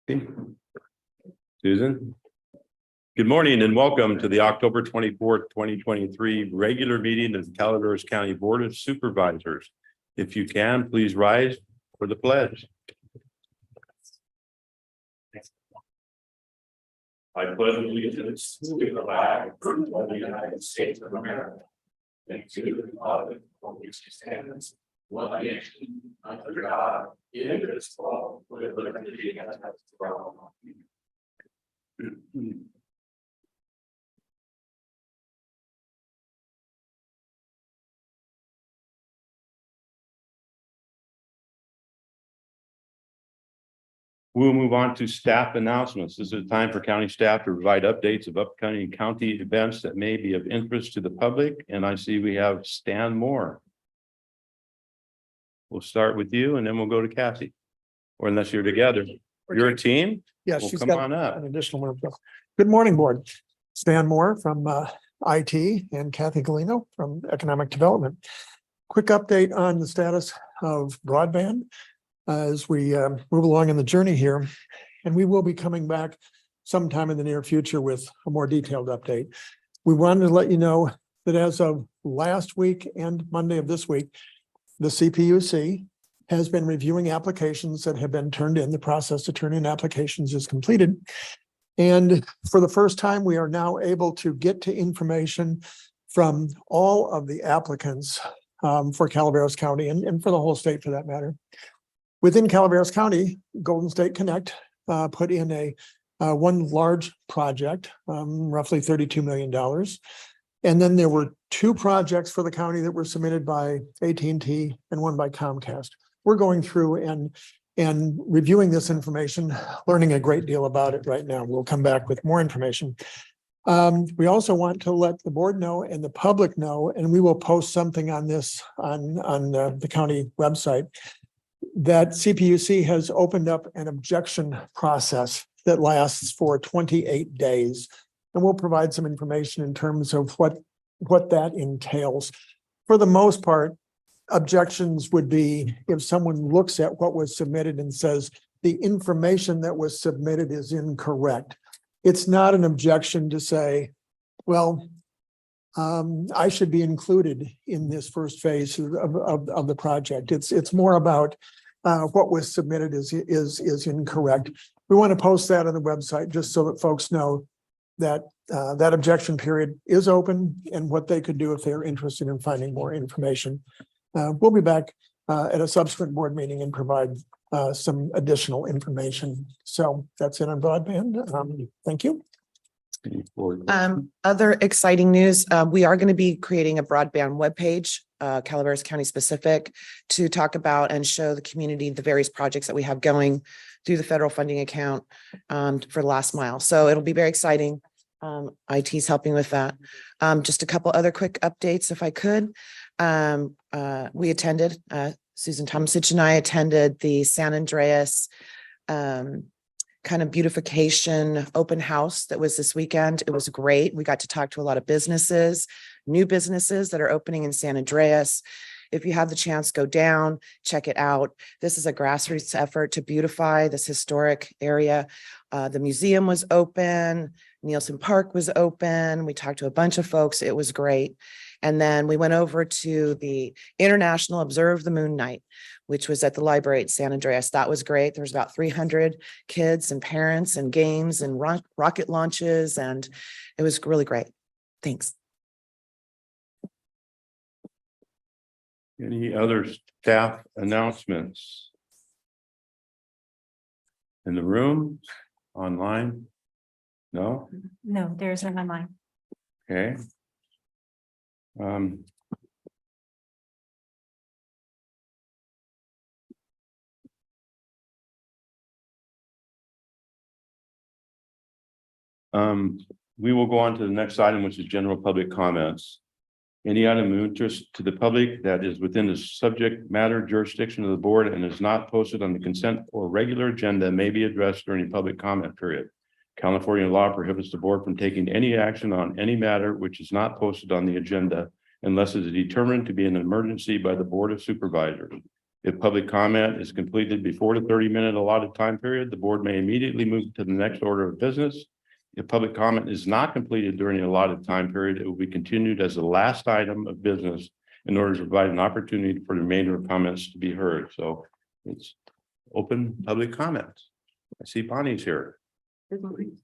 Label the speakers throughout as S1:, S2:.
S1: Susan. Good morning and welcome to the October 24th, 2023 regular meeting of the Calaveras County Board of Supervisors. If you can, please rise for the pledge. I pledge allegiance to the flag of the United States of America and to the republic for which it stands, one nation, under God, indivisible, with liberty and justice for all. We'll move on to staff announcements. This is a time for county staff to provide updates of upcoming county events that may be of interest to the public. And I see we have Stan Moore. We'll start with you and then we'll go to Kathy. Or unless you're together. You're a team?
S2: Yes,
S1: Well,
S2: she's
S1: come
S2: got
S1: on up.
S2: an additional one. Good morning, board. Stan Moore from IT and Kathy Galino from Economic Development. Quick update on the status of broadband as we move along in the journey here. And we will be coming back sometime in the near future with a more detailed update. We wanted to let you know that as of last week and Monday of this week, the CPUC has been reviewing applications that have been turned in. The process to turn in applications is completed. And for the first time, we are now able to get to information from all of the applicants for Calaveras County and for the whole state for that matter. Within Calaveras County, Golden State Connect put in a one large project, roughly $32 million. And then there were two projects for the county that were submitted by AT&T and one by Comcast. We're going through and reviewing this information, learning a great deal about it right now. We'll come back with more information. We also want to let the board know and the public know, and we will post something on this on the county website, that CPUC has opened up an objection process that lasts for 28 days. And we'll provide some information in terms of what that entails. For the most part, objections would be if someone looks at what was submitted and says the information that was submitted is incorrect. It's not an objection to say, well, I should be included in this first phase of the project. It's more about what was submitted is incorrect. We want to post that on the website just so that folks know that that objection period is open and what they could do if they're interested in finding more information. We'll be back at a subsequent board meeting and provide some additional information. So that's it on broadband. Thank you.
S3: Other exciting news, we are going to be creating a broadband webpage, Calaveras County specific, to talk about and show the community the various projects that we have going through the federal funding account for last mile. So it'll be very exciting. IT is helping with that. Just a couple other quick updates, if I could. We attended, Susan Tomasic and I attended the San Andreas kind of beautification open house that was this weekend. It was great. We got to talk to a lot of businesses, new businesses that are opening in San Andreas. If you have the chance, go down, check it out. This is a grassroots effort to beautify this historic area. The museum was open. Nielsen Park was open. We talked to a bunch of folks. It was great. And then we went over to the International Observe the Moon Night, which was at the library at San Andreas. That was great. There was about 300 kids and parents and games and rocket launches, and it was really great. Thanks.
S1: Any other staff announcements? In the room, online? No?
S4: No, there's none online.
S1: Okay. We will go on to the next item, which is general public comments. Any item of interest to the public that is within the subject matter jurisdiction of the board and is not posted on the consent or regular agenda may be addressed during public comment period. California law prohibits the board from taking any action on any matter which is not posted on the agenda unless it is determined to be an emergency by the Board of Supervisors. If public comment is completed before the 30-minute allotted time period, the board may immediately move to the next order of business. If public comment is not completed during the allotted time period, it will be continued as the last item of business in order to provide an opportunity for the remainder of comments to be heard. So it's open public comments. I see Bonnie's here.
S4: Good morning.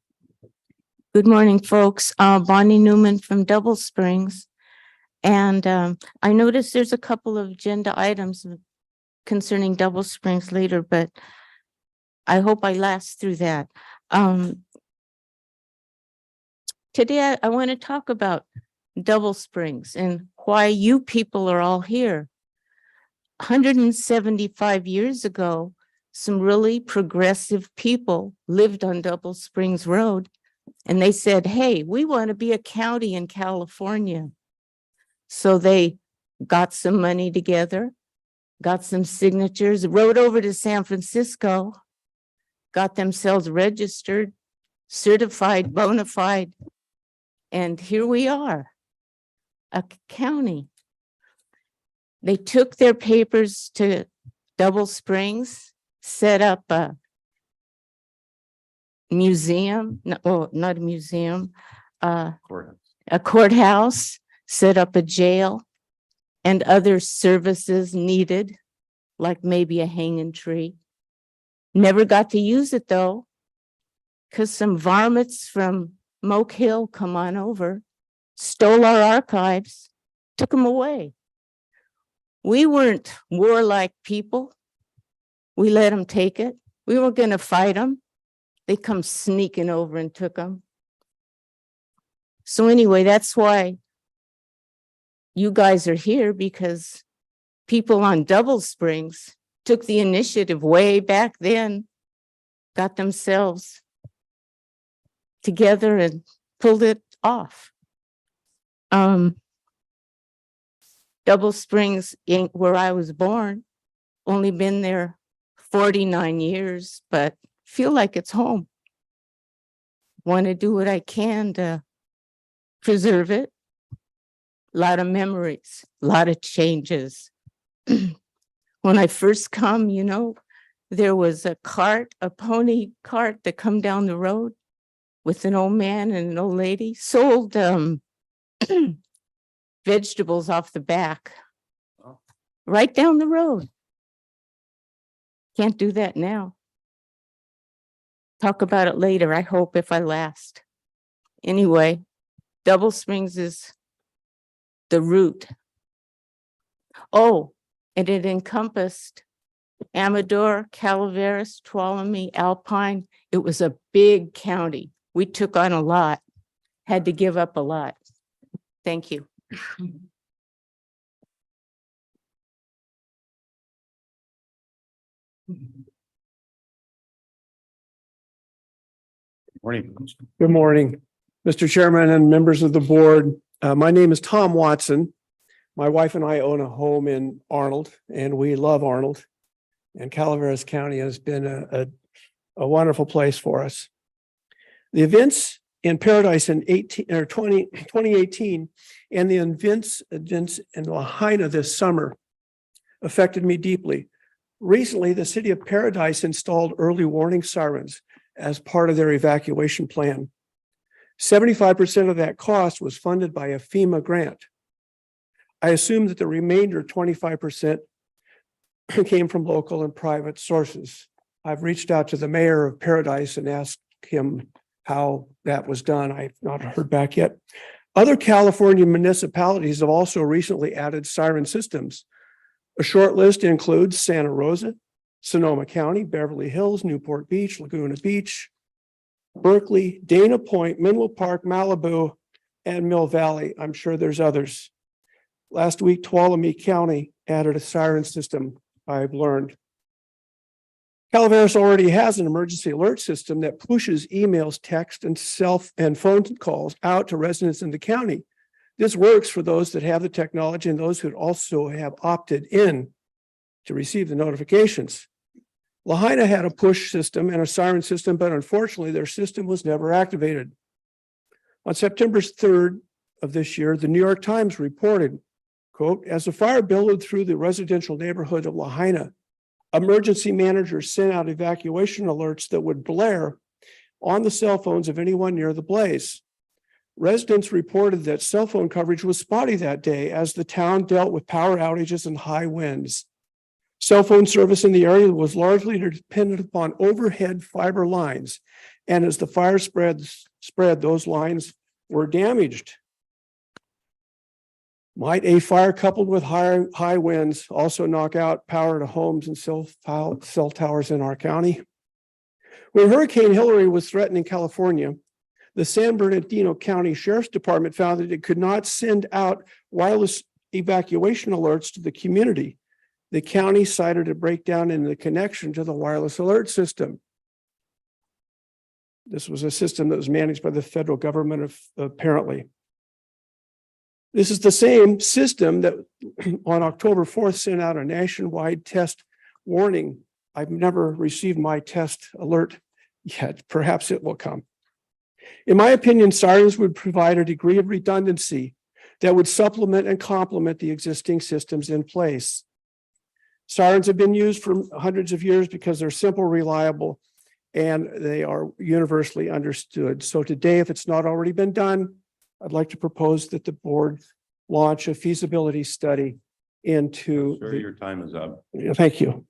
S4: Good morning, folks. Bonnie Newman from Double Springs. And I noticed there's a couple of agenda items concerning Double Springs later, but I hope I last through that. Today, I want to talk about Double Springs and why you people are all here. 175 years ago, some really progressive people lived on Double Springs Road, and they said, hey, we want to be a county in California. So they got some money together, got some signatures, rode over to San Francisco, got themselves registered, certified, bona fide, and here we are, a county. They took their papers to Double Springs, set up a museum, not a museum, a courthouse, set up a jail, and other services needed, like maybe a hanging tree. Never got to use it though, because some varmints from Moke Hill come on over, stole our archives, took them away. We weren't warlike people. We let them take it. We weren't going to fight them. They come sneaking over and took them. So anyway, that's why you guys are here, because people on Double Springs took the initiative way back then, got themselves together and pulled it off. Double Springs ain't where I was born, only been there 49 years, but feel like it's home. Want to do what I can to preserve it. A lot of memories, a lot of changes. When I first come, you know, there was a cart, a pony cart that come down the road with an old man and an old lady, sold vegetables off the back, right down the road. Can't do that now. Talk about it later, I hope, if I last. Anyway, Double Springs is the route. Oh, and it encompassed Amador, Calaveras, Tuolumne, Alpine. It was a big county. We took on a lot, had to give up a lot. Thank you.
S1: Morning.
S5: Good morning, Mr. Chairman and members of the board. My name is Tom Watson. My wife and I own a home in Arnold, and we love Arnold. And Calaveras County has been a wonderful place for us. The events in Paradise in 2018 and the events in Lahaina this summer affected me deeply. Recently, the city of Paradise installed early warning sirens as part of their evacuation plan. 75% of that cost was funded by a FEMA grant. I assume that the remainder 25% came from local and private sources. I've reached out to the mayor of Paradise and asked him how that was done. I've not heard back yet. Other California municipalities have also recently added siren systems. A short list includes Santa Rosa, Sonoma County, Beverly Hills, Newport Beach, Laguna Beach, Berkeley, Dana Point, Menlo Park, Malibu, and Mill Valley. I'm sure there's others. Last week, Tuolumne County added a siren system, I've learned. Calaveras already has an emergency alert system that pushes emails, text, and phone calls out to residents in the county. This works for those that have the technology and those who also have opted in to receive the notifications. Lahaina had a push system and a siren system, but unfortunately their system was never activated. On September 3rd of this year, the New York Times reported quote, as the fire billowed through the residential neighborhood of Lahaina, emergency managers sent out evacuation alerts that would blare on the cell phones of anyone near the blaze. Residents reported that cell phone coverage was spotty that day as the town dealt with power outages and high winds. Cell phone service in the area was largely dependent upon overhead fiber lines, and as the fire spread, those lines were damaged. Might a fire coupled with high winds also knock out power to homes and cell towers in our county? When Hurricane Hillary was threatening California, the San Bernardino County Sheriff's Department found that it could not send out wireless evacuation alerts to the community. The county cited a breakdown in the connection to the wireless alert system. This was a system that was managed by the federal government, apparently. This is the same system that on October 4th sent out a nationwide test warning. I've never received my test alert yet. Perhaps it will come. In my opinion, sirens would provide a degree of redundancy that would supplement and complement the existing systems in place. Sirens have been used for hundreds of years because they're simple, reliable, and they are universally understood. So today, if it's not already been done, I'd like to propose that the board launch a feasibility study into.
S1: Sir, your time is up.
S5: Thank you.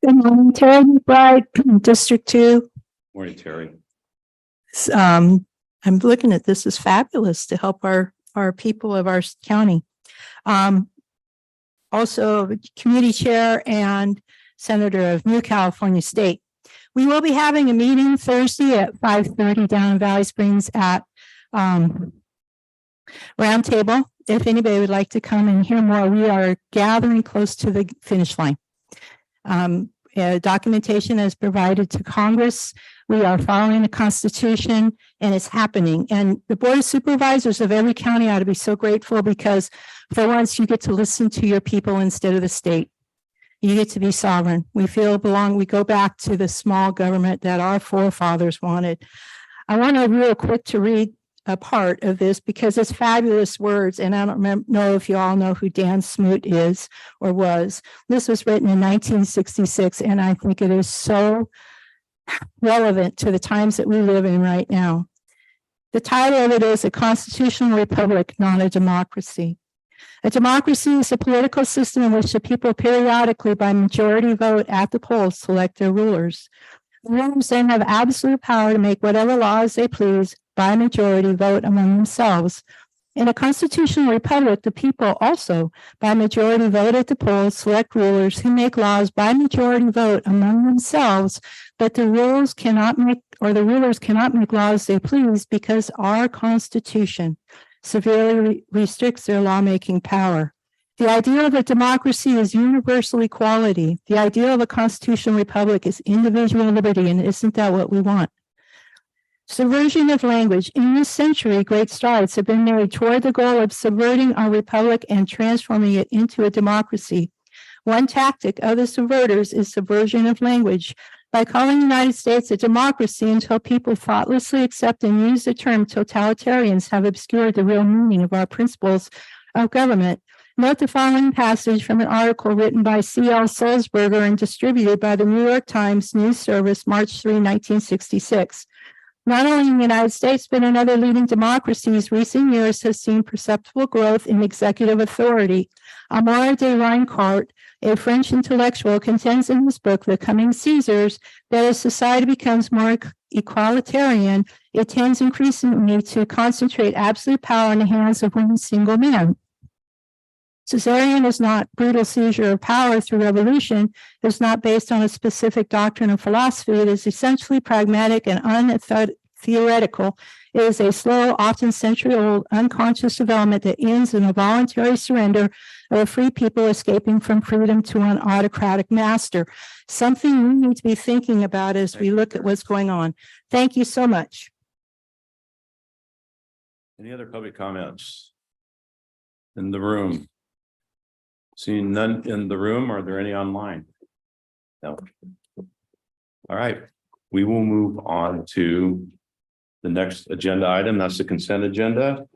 S6: Good morning, Terry McBride, District 2.
S1: Morning, Terry.
S6: I'm looking at this as fabulous to help our people of our county. Also, committee chair and senator of New California State. We will be having a meeting Thursday at 5:30 down in Valley Springs at Roundtable. If anybody would like to come and hear more, we are gathering close to the finish line. Documentation is provided to Congress. We are following the Constitution and it's happening. And the Board of Supervisors of every county ought to be so grateful because for once you get to listen to your people instead of the state. You get to be sovereign. We feel belong. We go back to the small government that our forefathers wanted. I want to real quick to read a part of this because it's fabulous words. And I don't know if you all know who Dan Smoot is or was. This was written in 1966, and I think it is so relevant to the times that we live in right now. The title of it is A Constitutional Republic, Not a Democracy. A democracy is a political system in which the people periodically by majority vote at the polls select their rulers. The rulers then have absolute power to make whatever laws they please by majority vote among themselves. In a constitutional republic, the people also by majority vote at the polls, select rulers who make laws by majority vote among themselves, but the rulers cannot make laws they please because our Constitution severely restricts their lawmaking power. The ideal of a democracy is universal equality. The ideal of a constitutional republic is individual liberty, and isn't that what we want? Subversion of language. In this century, great strides have been made toward the goal of subverting our republic and transforming it into a democracy. One tactic of the subverters is subversion of language. By calling the United States a democracy until people thoughtlessly accept and use the term totalitarians have obscured the real meaning of our principles of government. Note the following passage from an article written by C.L. Sulzberger and distributed by the New York Times News Service, March 3, 1966. Not only in the United States, but in other leading democracies, recent years have seen perceptible growth in executive authority. Amara de Reincourt, a French intellectual, contends in his book, The Coming Caesars, that as society becomes more equalitarian, it tends increasingly to concentrate absolute power in the hands of one single man. Caesarian is not brutal seizure of power through revolution. It is not based on a specific doctrine or philosophy. It is essentially pragmatic and untheoretical. It is a slow, often century-old, unconscious development that ends in a voluntary surrender of a free people escaping from freedom to an autocratic master. Something we need to be thinking about as we look at what's going on. Thank you so much.
S1: Any other public comments in the room? Seeing none in the room, are there any online? No. All right. we will move on to the next agenda item. That's the consent agenda.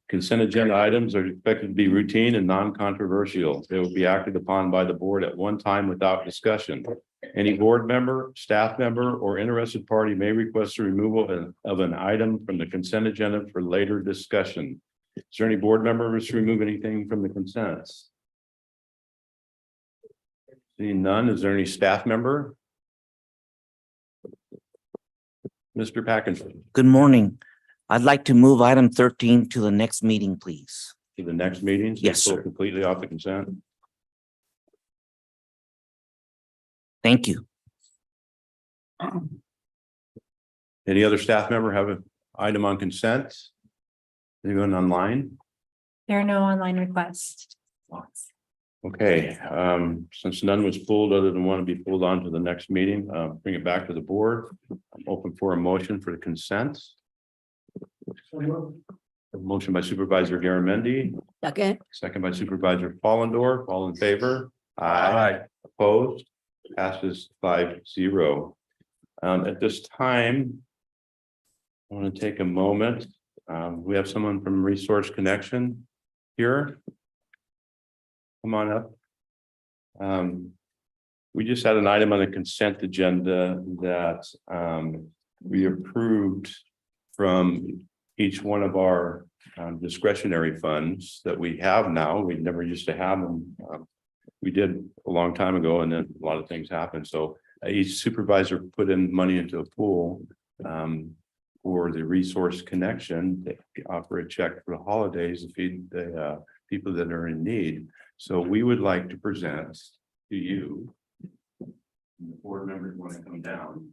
S1: Consent agenda items are expected to be routine and non-controversial. They will be acted upon by the board at one time without discussion. Any board member, staff member, or interested party may request the removal of an item from the consent agenda for later discussion. Is there any board member who wants to remove anything from the consents? Seeing none, is there any staff member? Mr. Packenford,
S7: Good morning. I'd like to move item 13 to the next meeting, please.
S1: to the next meeting? So
S7: Yes,
S1: pull
S7: sir.
S1: Completely off the consent.
S7: Thank you.
S1: Any other staff member have an item on consent? Anyone online?
S8: There are no online requests.
S1: Okay, since none was pulled other than one to be pulled on to the next meeting, bring it back to the board. I'm open for a motion for the consent. A motion by Supervisor Garamendi,
S4: Okay.
S1: second by Supervisor Fallendorf. All in favor? Aye. Opposed? Passes 5-0. At this time, I want to take a moment. We have someone from Resource Connection here. Come on up. We just had an item on the consent agenda that we approved from each one of our discretionary funds that we have now. We never used to have them. We did a long time ago, and then a lot of things happened. So each supervisor put in money into a pool for the Resource Connection. They offer a check for the holidays to feed the people that are in need. So we would like to present to you. The board members want to come down.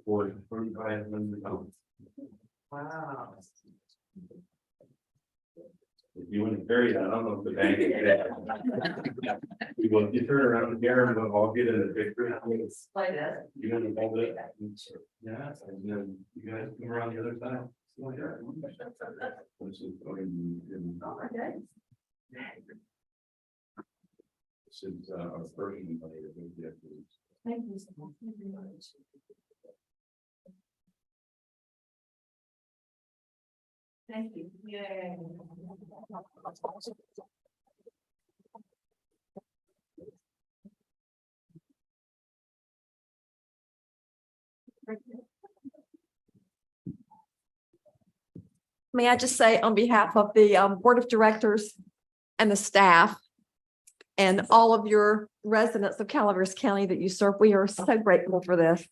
S1: Board, 45 Wow. If you want to carry that, I don't know if the bank. You will, you turn around here and we'll all get in the picture. You want to hold it? Yeah, and then you guys come around the other side. This is going in. This is our first money that we get.
S8: Thank you so much. Thank you. Yay.
S9: May I just say on behalf of the Board of Directors and the staff and all of your residents of Calaveras County that you serve, we are so grateful for this.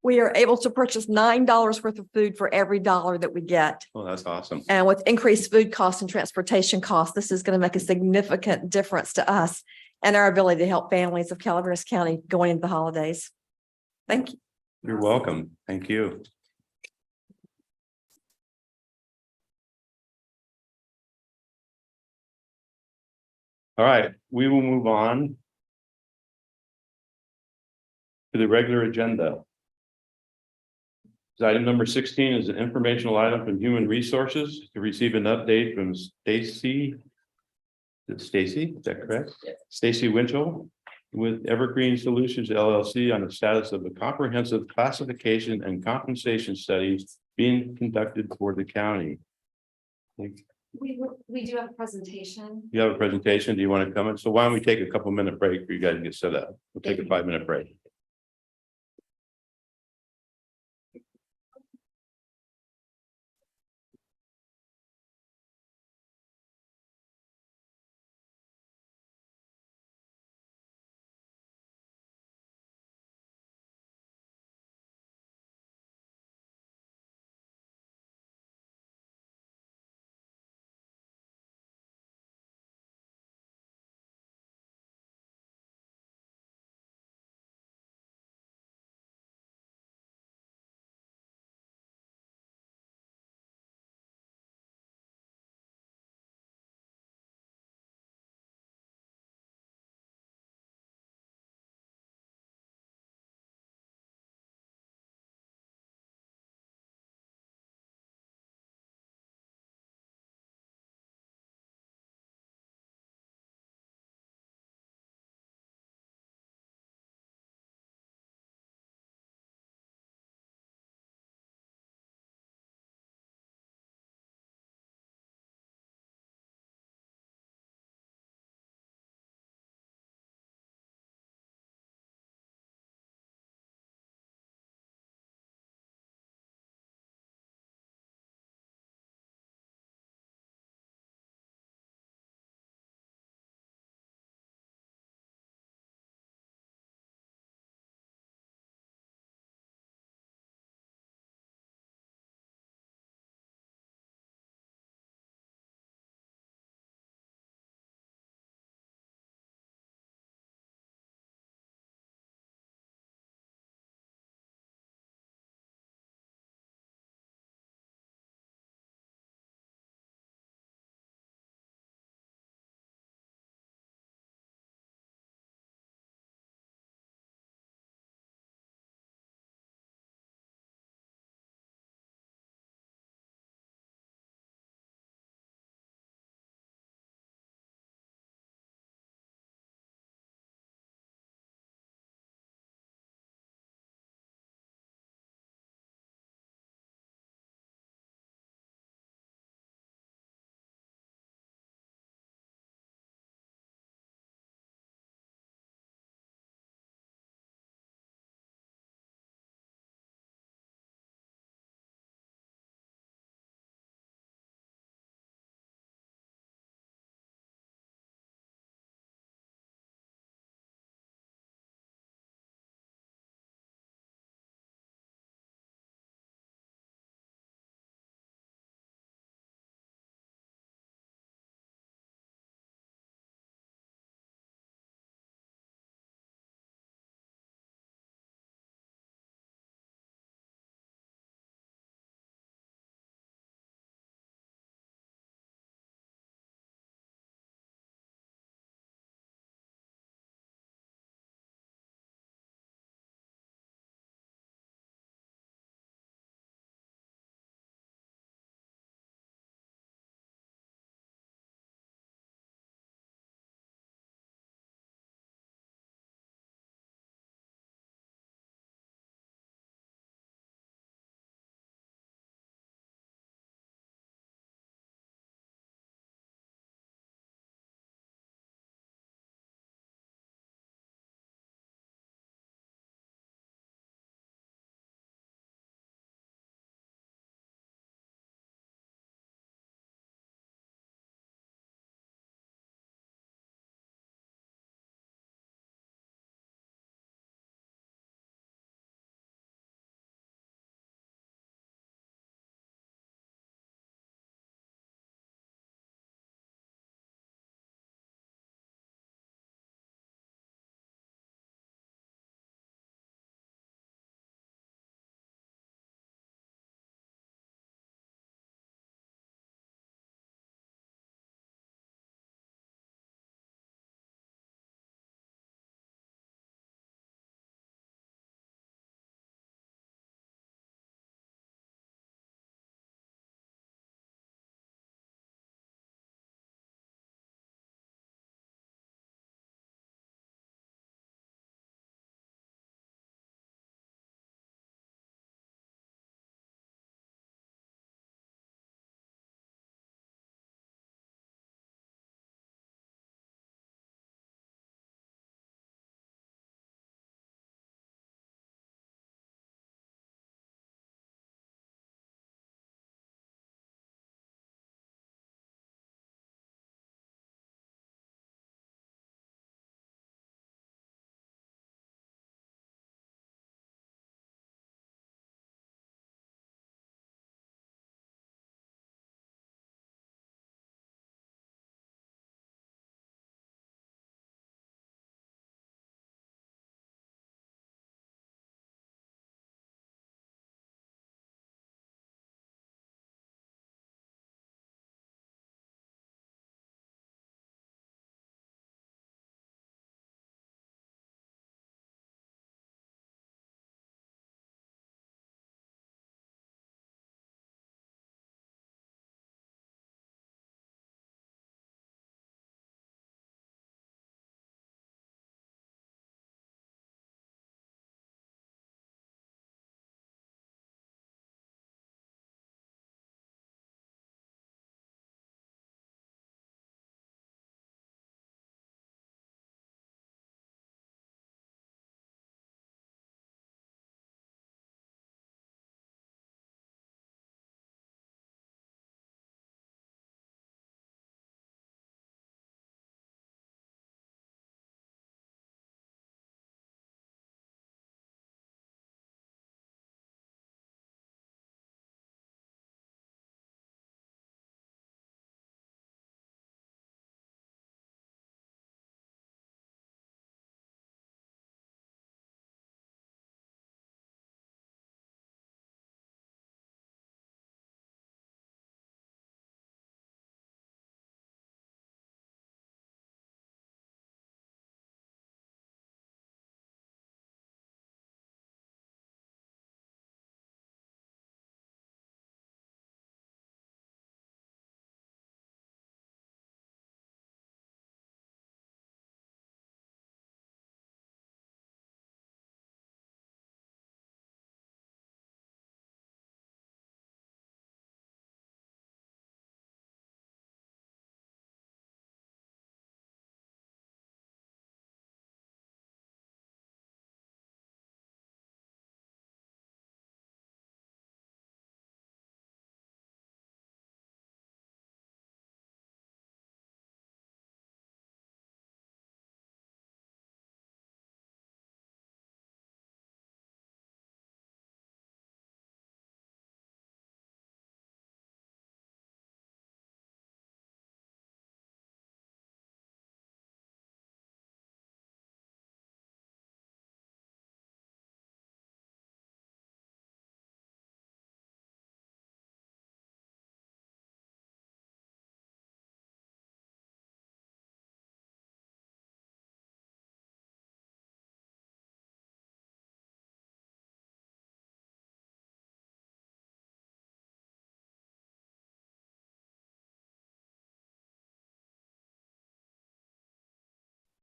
S9: We are able to purchase $9 worth of food for every dollar that we get.
S1: Oh, that's awesome.
S9: And with increased food costs and transportation costs, this is going to make a significant difference to us and our ability to help families of Calaveras County going into the holidays. Thank you.
S1: You're welcome. Thank you. All right, we will move on to the regular agenda. Item number 16 is an informational item from Human Resources to receive an update from Stacy. Is that correct? Yes. Stacy Winchell with Evergreen Solutions LLC on the status of the comprehensive classification and compensation studies being conducted for the county.
S8: We do have a presentation.
S1: You have a presentation. Do you want to come in? So why don't we take a couple minute break for you guys to get set up? We'll take a 5-minute break.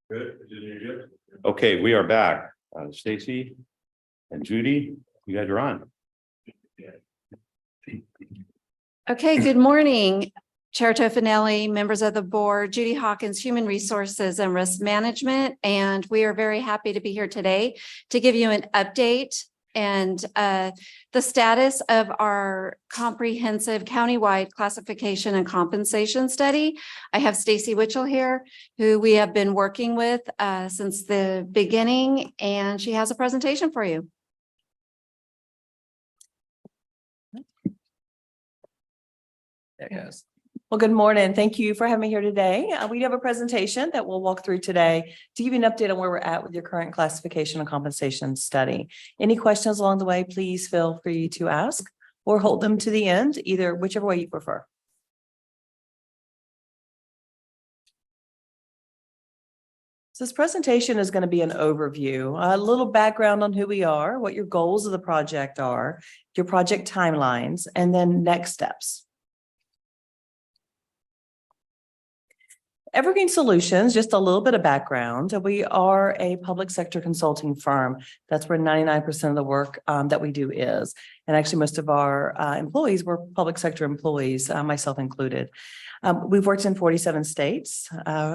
S1: Good. Okay, we are back. Stacy and Judy, you guys are on.
S8: Okay, good morning, Chair Tofinelli, members of the board, Judy Hawkins, Human Resources and Risk Management. And we are very happy to be here today to give you an update and the status of our comprehensive countywide classification and compensation study. I have Stacy Witchell here, who we have been working with since the beginning, and she has a presentation for you.
S10: There it goes. Well, good morning. Thank you for having me here today. We have a presentation that we'll walk through today to give you an update on where we're at with your current classification and compensation study. Any questions along the way, please feel free to ask or hold them to the end, either whichever way you prefer. So this presentation is going to be an overview, a little background on who we are, what your goals of the project are, your project timelines, and then next steps. Evergreen Solutions, just a little bit of background. We are a public sector consulting firm. That's where 99% of the work that we do is. And actually, most of our employees were public sector employees, myself included. We've worked in 47 states,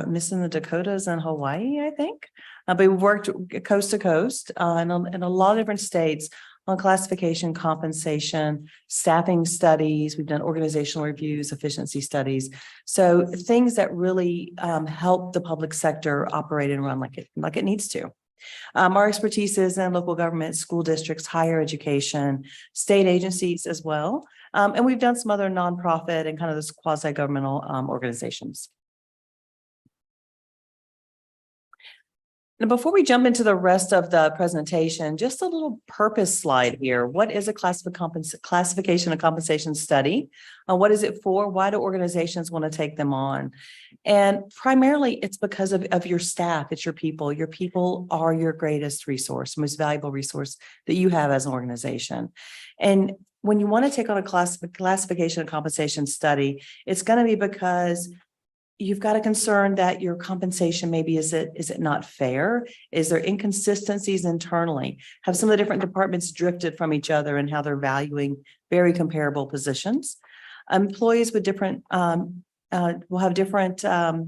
S10: missing the Dakotas and Hawaii, I think. But we've worked coast to coast in a lot of different states on classification, compensation, staffing studies. We've done organizational reviews, efficiency studies. So things that really help the public sector operate and run like it needs to. Our expertise is in local government, school districts, higher education, state agencies as well. And we've done some other nonprofit and kind of those quasi-governmental organizations. Now, before we jump into the rest of the presentation, just a little purpose slide here. What is a classification and compensation study? What is it for? Why do organizations want to take them on? And primarily, it's because of your staff. It's your people. Your people are your greatest resource, most valuable resource that you have as an organization. And when you want to take on a classification and compensation study, it's going to be because you've got a concern that your compensation maybe is it not fair? Is there inconsistencies internally? Have some of the different departments drifted from each other and how they're valuing very comparable positions? Employees with different will have different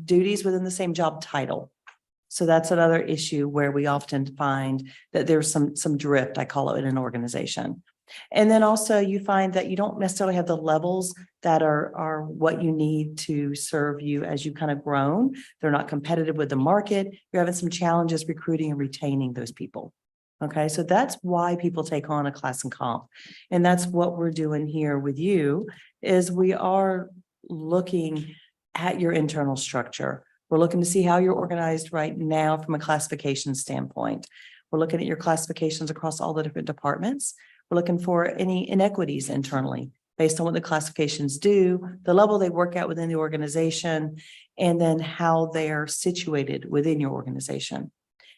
S10: duties within the same job title. So that's another issue where we often find that there's some drift, I call it, in an organization. And then also you find that you don't necessarily have the levels that are what you need to serve you as you kind of grown. They're not competitive with the market. You're having some challenges recruiting and retaining those people. Okay, so that's why people take on a class and comp. And that's what we're doing here with you is we are looking at your internal structure. We're looking to see how you're organized right now from a classification standpoint. We're looking at your classifications across all the different departments. We're looking for any inequities internally based on what the classifications do, the level they work at within the organization, and then how they're situated within your organization.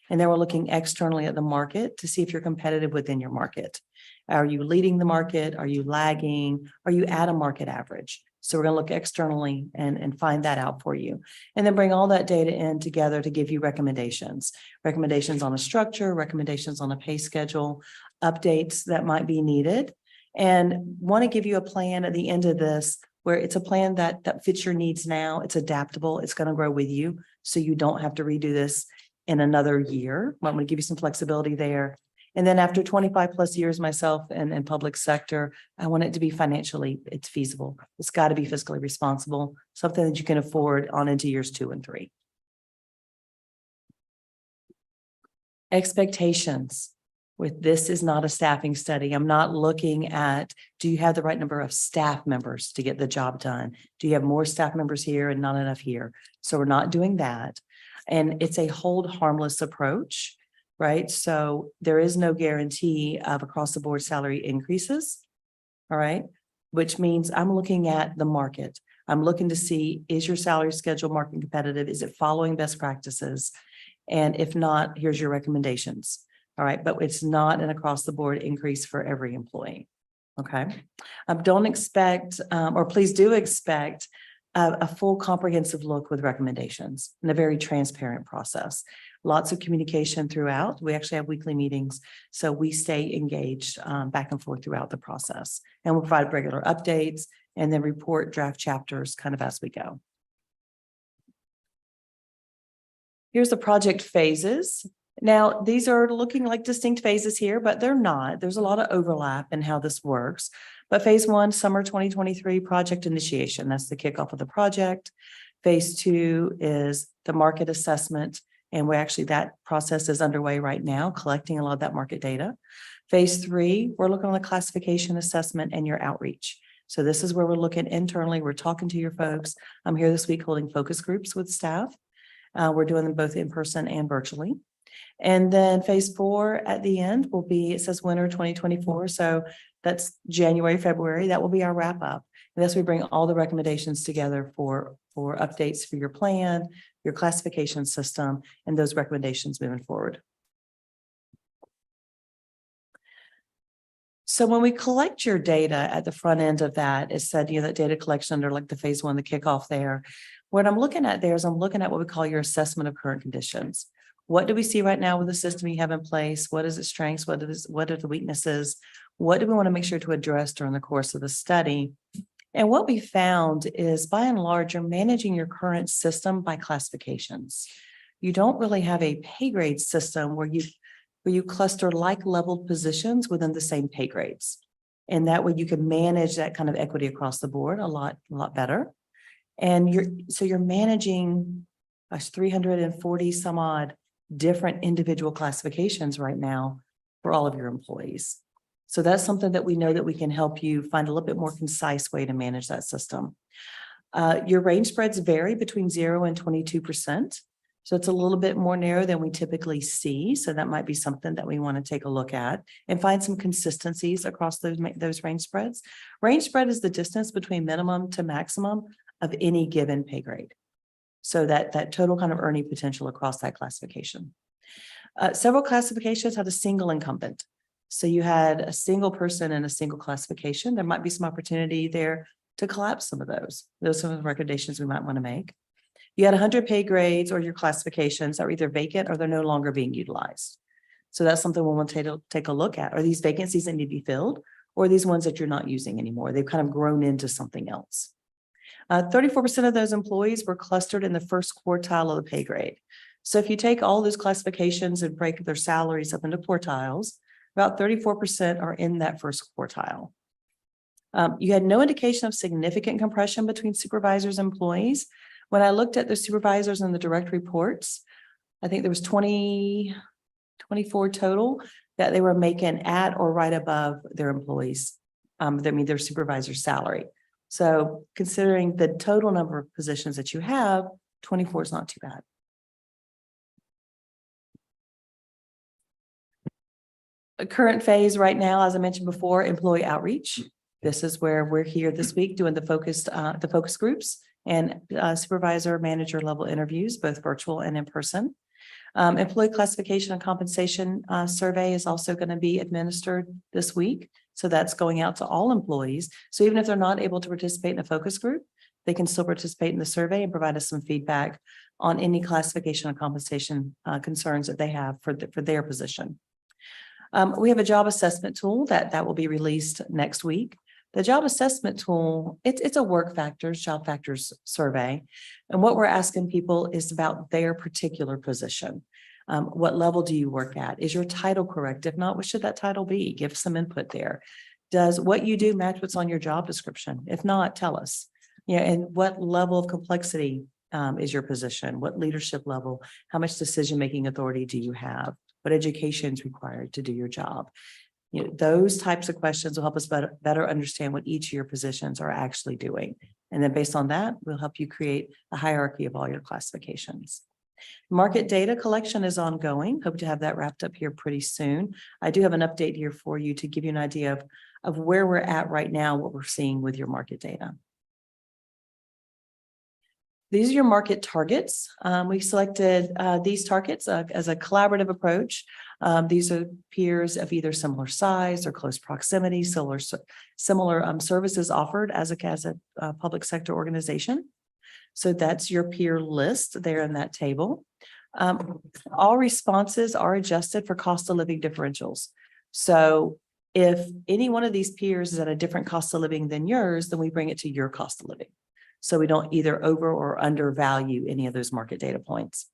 S10: And then we're looking externally at the market to see if you're competitive within your market. Are you leading the market? Are you lagging? Are you at a market average? So we're going to look externally and find that out for you. And then bring all that data in together to give you recommendations on a structure, recommendations on a pay schedule, updates that might be needed, and want to give you a plan at the end of this where it's a plan that fits your needs now. It's adaptable. It's going to grow with you. So you don't have to redo this in another year. I'm going to give you some flexibility there. And then after 25 plus years myself in public sector, I want it to be financially, it's feasible. It's got to be fiscally responsible, something that you can afford on into years 2 and 3. Expectations. With this is not a staffing study. I'm not looking at, do you have the right number of staff members to get the job done? Do you have more staff members here and not enough here? So we're not doing that. And it's a hold harmless approach, right? So there is no guarantee of across the board salary increases. All right. Which means I'm looking at the market. I'm looking to see, is your salary schedule market competitive? Is it following best practices? And if not, here's your recommendations. All right, but it's not an across the board increase for every employee. Okay. Don't expect, or please do expect a full comprehensive look with recommendations and a very transparent process. Lots of communication throughout. We actually have weekly meetings, so we stay engaged back and forth throughout the process. And we'll provide regular updates and then report draft chapters kind of as we go. Here's the project phases. Now, these are looking like distinct phases here, but they're not. There's a lot of overlap in how this works. But phase 1, summer 2023, project initiation. That's the kickoff of the project. Phase 2 is the market assessment. And that process is underway right now, collecting a lot of that market data. Phase 3, we're looking on the classification assessment and your outreach. So this is where we're looking internally. We're talking to your folks. I'm here this week holding focus groups with staff. We're doing them both in person and virtually. And then phase 4 at the end will be, it says winter 2024. So that's January, February. That will be our wrap up. And that's we bring all the recommendations together for updates for your plan, your classification system, and those recommendations moving forward. So when we collect your data at the front end of that, it said, that data collection under like the phase 1, the kickoff there. What I'm looking at there is I'm looking at what we call your assessment of current conditions. What do we see right now with the system you have in place? What is its strengths? What are the weaknesses? What do we want to make sure to address during the course of the study? And what we found is, by and large, you're managing your current system by classifications. You don't really have a pay grade system where you cluster like leveled positions within the same pay grades. And that way you can manage that kind of equity across the board a lot better. And you're managing 340 some odd different individual classifications right now for all of your employees. So that's something that we know that we can help you find a little bit more concise way to manage that system. Your range spreads vary between 0 and 22%. So it's a little bit more narrow than we typically see. So that might be something that we want to take a look at and find some consistencies across those range spreads. Range spread is the distance between minimum to maximum of any given pay grade. So that total kind of earning potential across that classification. Several classifications had a single incumbent. So you had a single person in a single classification. There might be some opportunity there to collapse some of those. Those are some of the recommendations we might want to make. You had 100 pay grades or your classifications that are either vacant or they're no longer being utilized. So that's something we'll want to take a look at. Are these vacancies that need to be filled, or are these ones that you're not using anymore? They've kind of grown into something else. 34% of those employees were clustered in the first quartile of the pay grade. So if you take all those classifications and break their salaries up into quartiles, about 34% are in that first quartile. You had no indication of significant compression between supervisors and employees. When I looked at the supervisors and the direct reports, I think there was 24 total that they were making at or right above their employees. Their supervisor's salary. So considering the total number of positions that you have, 24 is not too bad. The current phase right now, as I mentioned before, employee outreach. This is where we're here this week doing the focus groups and supervisor manager level interviews, both virtual and in person. Employee classification and compensation survey is also going to be administered this week. So that's going out to all employees. So even if they're not able to participate in a focus group, they can still participate in the survey and provide us some feedback on any classification and compensation concerns that they have for their position. We have a job assessment tool that will be released next week. The job assessment tool, it's a work factors, job factors survey. And what we're asking people is about their particular position. What level do you work at? Is your title correct? If not, what should that title be? Give some input there. Does what you do match what's on your job description? If not, tell us. And what level of complexity is your position? What leadership level? How much decision-making authority do you have? What education is required to do your job? Those types of questions will help us better understand what each of your positions are actually doing. And then based on that, we'll help you create a hierarchy of all your classifications. Market data collection is ongoing. Hope to have that wrapped up here pretty soon. I do have an update here for you to give you an idea of where we're at right now, what we're seeing with your market data. These are your market targets. We selected these targets as a collaborative approach. These are peers of either similar size or close proximity, similar services offered as a public sector organization. So that's your peer list there in that table. All responses are adjusted for cost of living differentials. So if any one of these peers is at a different cost of living than yours, then we bring it to your cost of living. So we don't either over or undervalue any of those market data points.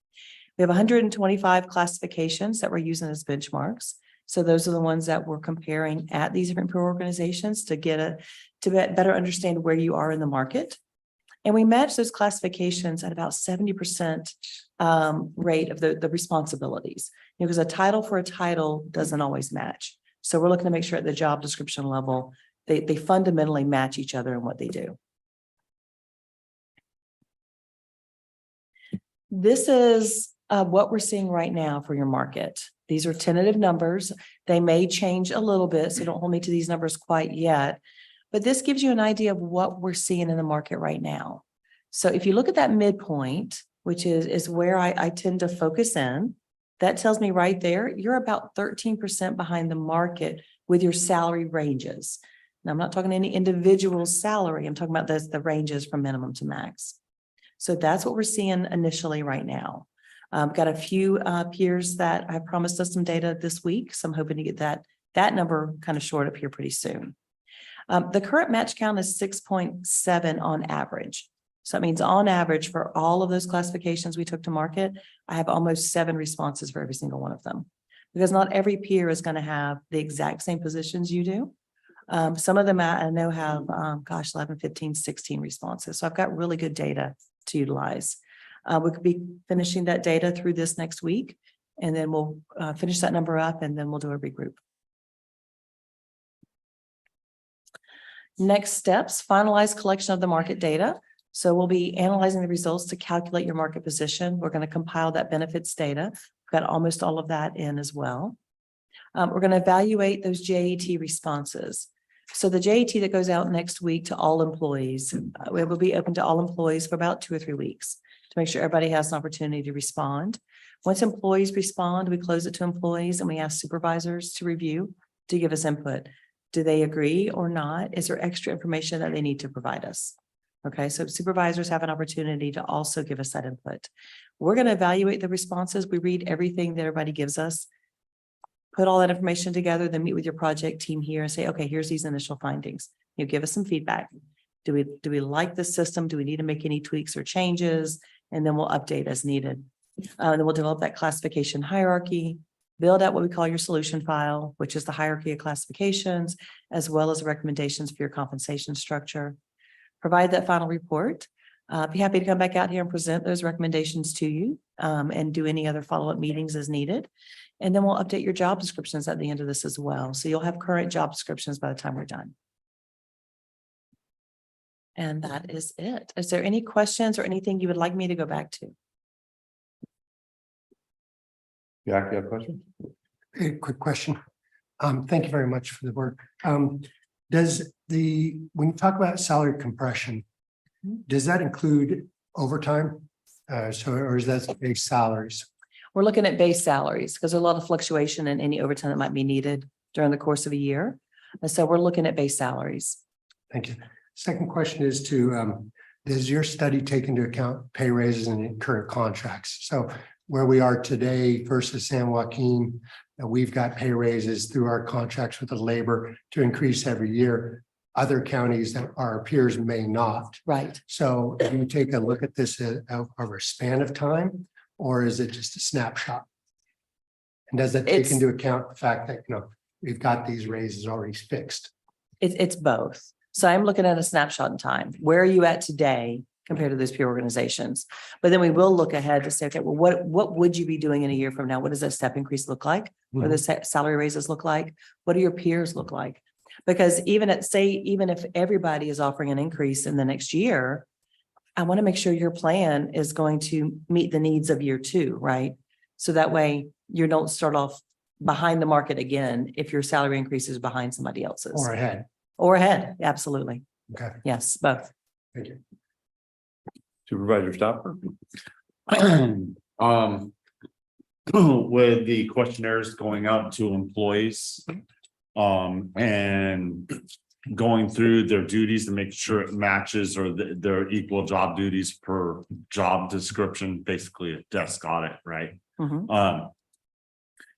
S10: We have 125 classifications that we're using as benchmarks. So those are the ones that we're comparing at these different peer organizations to better understand where you are in the market. And we match those classifications at about 70% rate of the responsibilities. Because a title for a title doesn't always match. So we're looking to make sure at the job description level, they fundamentally match each other in what they do. This is what we're seeing right now for your market. These are tentative numbers. They may change a little bit, so don't hold me to these numbers quite yet. But this gives you an idea of what we're seeing in the market right now. So if you look at that midpoint, which is where I tend to focus in, that tells me right there, you're about 13% behind the market with your salary ranges. Now, I'm not talking any individual salary. I'm talking about the ranges from minimum to max. So that's what we're seeing initially right now. Got a few peers that have promised us some data this week. So I'm hoping to get that number kind of short up here pretty soon. The current match count is 6.7 on average. So that means on average for all of those classifications we took to market, I have almost 7 responses for every single one of them. Because not every peer is going to have the exact same positions you do. Some of them I know have, 11, 15, 16 responses. So I've got really good data to utilize. We could be finishing that data through this next week, and then we'll finish that number up, and then we'll do a regroup. Next steps, finalize collection of the market data. So we'll be analyzing the results to calculate your market position. We're going to compile that benefits data. We've got almost all of that in as well. We're going to evaluate those JET responses. So the JET that goes out next week to all employees, it will be open to all employees for about 2 or 3 weeks to make sure everybody has an opportunity to respond. Once employees respond, we close it to employees and we ask supervisors to review, to give us input. Do they agree or not? Is there extra information that they need to provide us? Okay, so supervisors have an opportunity to also give us that input. We're going to evaluate the responses. We read everything that everybody gives us, put all that information together, then meet with your project team here and say, okay, here's these initial findings. You give us some feedback. Do we like the system? Do we need to make any tweaks or changes? And then we'll update as needed. Then we'll develop that classification hierarchy, build out what we call your solution file, which is the hierarchy of classifications, as well as recommendations for your compensation structure. Provide that final report. Be happy to come back out here and present those recommendations to you and do any other follow-up meetings as needed. And then we'll update your job descriptions at the end of this as well. So you'll have current job descriptions by the time we're done. And that is it. Is there any questions or anything you would like me to go back to?
S1: Jack, you have a question?
S11: A quick question. Thank you very much for the work. When you talk about salary compression, does that include overtime? Or is that base salaries?
S10: We're looking at base salaries because there's a lot of fluctuation in any overtime that might be needed during the course of a year. And so we're looking at base salaries.
S11: Thank you. Second question is does your study take into account pay raises in current contracts? So where we are today versus San Joaquin, we've got pay raises through our contracts with the labor to increase every year. Other counties that our peers may not.
S10: Right.
S11: So do you take a look at this over a span of time, or is it just a snapshot? And does that take into account the fact that, we've got these raises already fixed?
S10: It's both. So I'm looking at a snapshot in time. Where are you at today compared to those peer organizations? But then we will look ahead to say, okay, well, what would you be doing in a year from now? What does that step increase look like? What does salary raises look like? What do your peers look like? Because even if everybody is offering an increase in the next year, I want to make sure your plan is going to meet the needs of year 2, right? So that way you don't start off behind the market again if your salary increase is behind somebody else's.
S11: Or ahead?
S10: Or ahead, absolutely.
S11: Okay.
S10: Yes, both.
S11: Thank you.
S1: Supervisor Stopper?
S12: With the questionnaires going out to employees, and going through their duties to make sure it matches or their equal job duties per job description, basically a desk audit, right?
S10: Mhm.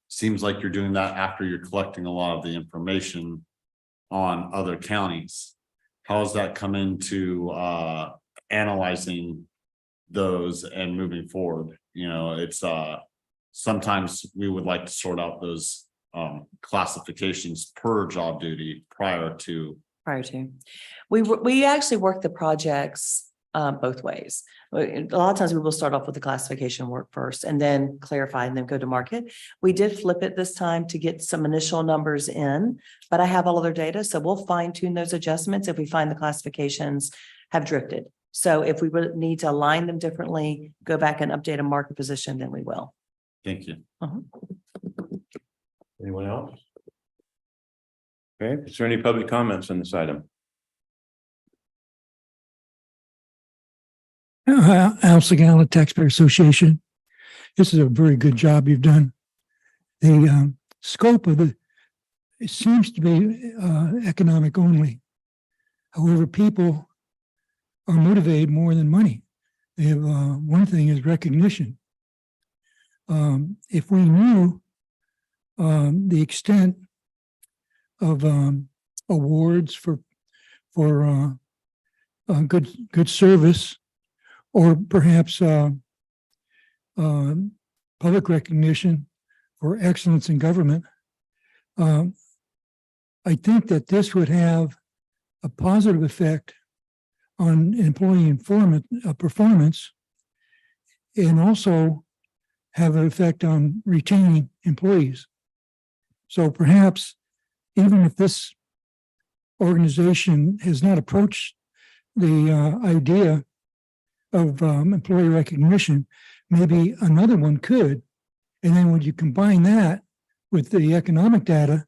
S12: Seems like you're doing that after you're collecting a lot of the information on other counties. How does that come into analyzing those and moving forward? You know, it's sometimes we would like to sort out those classifications per job duty prior to.
S10: We actually work the projects both ways. A lot of times we will start off with the classification work first and then clarify and then go to market. We did flip it this time to get some initial numbers in, but I have all of their data, so we'll fine tune those adjustments if we find the classifications have drifted. So if we would need to align them differently, go back and update a market position, then we will.
S12: Thank you.
S1: Anyone else? Okay, is there any public comments on this item?
S13: Al Sagala, Taxpayer Association. This is a very good job you've done. The scope of it seems to be economic only. However, people are motivated more than money. They have one thing is recognition. If we knew the extent of awards for good service, or perhaps public recognition for excellence in government, I think that this would have a positive effect on employee performance, and also have an effect on retaining employees. So perhaps even if this organization has not approached the idea of employee recognition, maybe another one could. And then when you combine that with the economic data,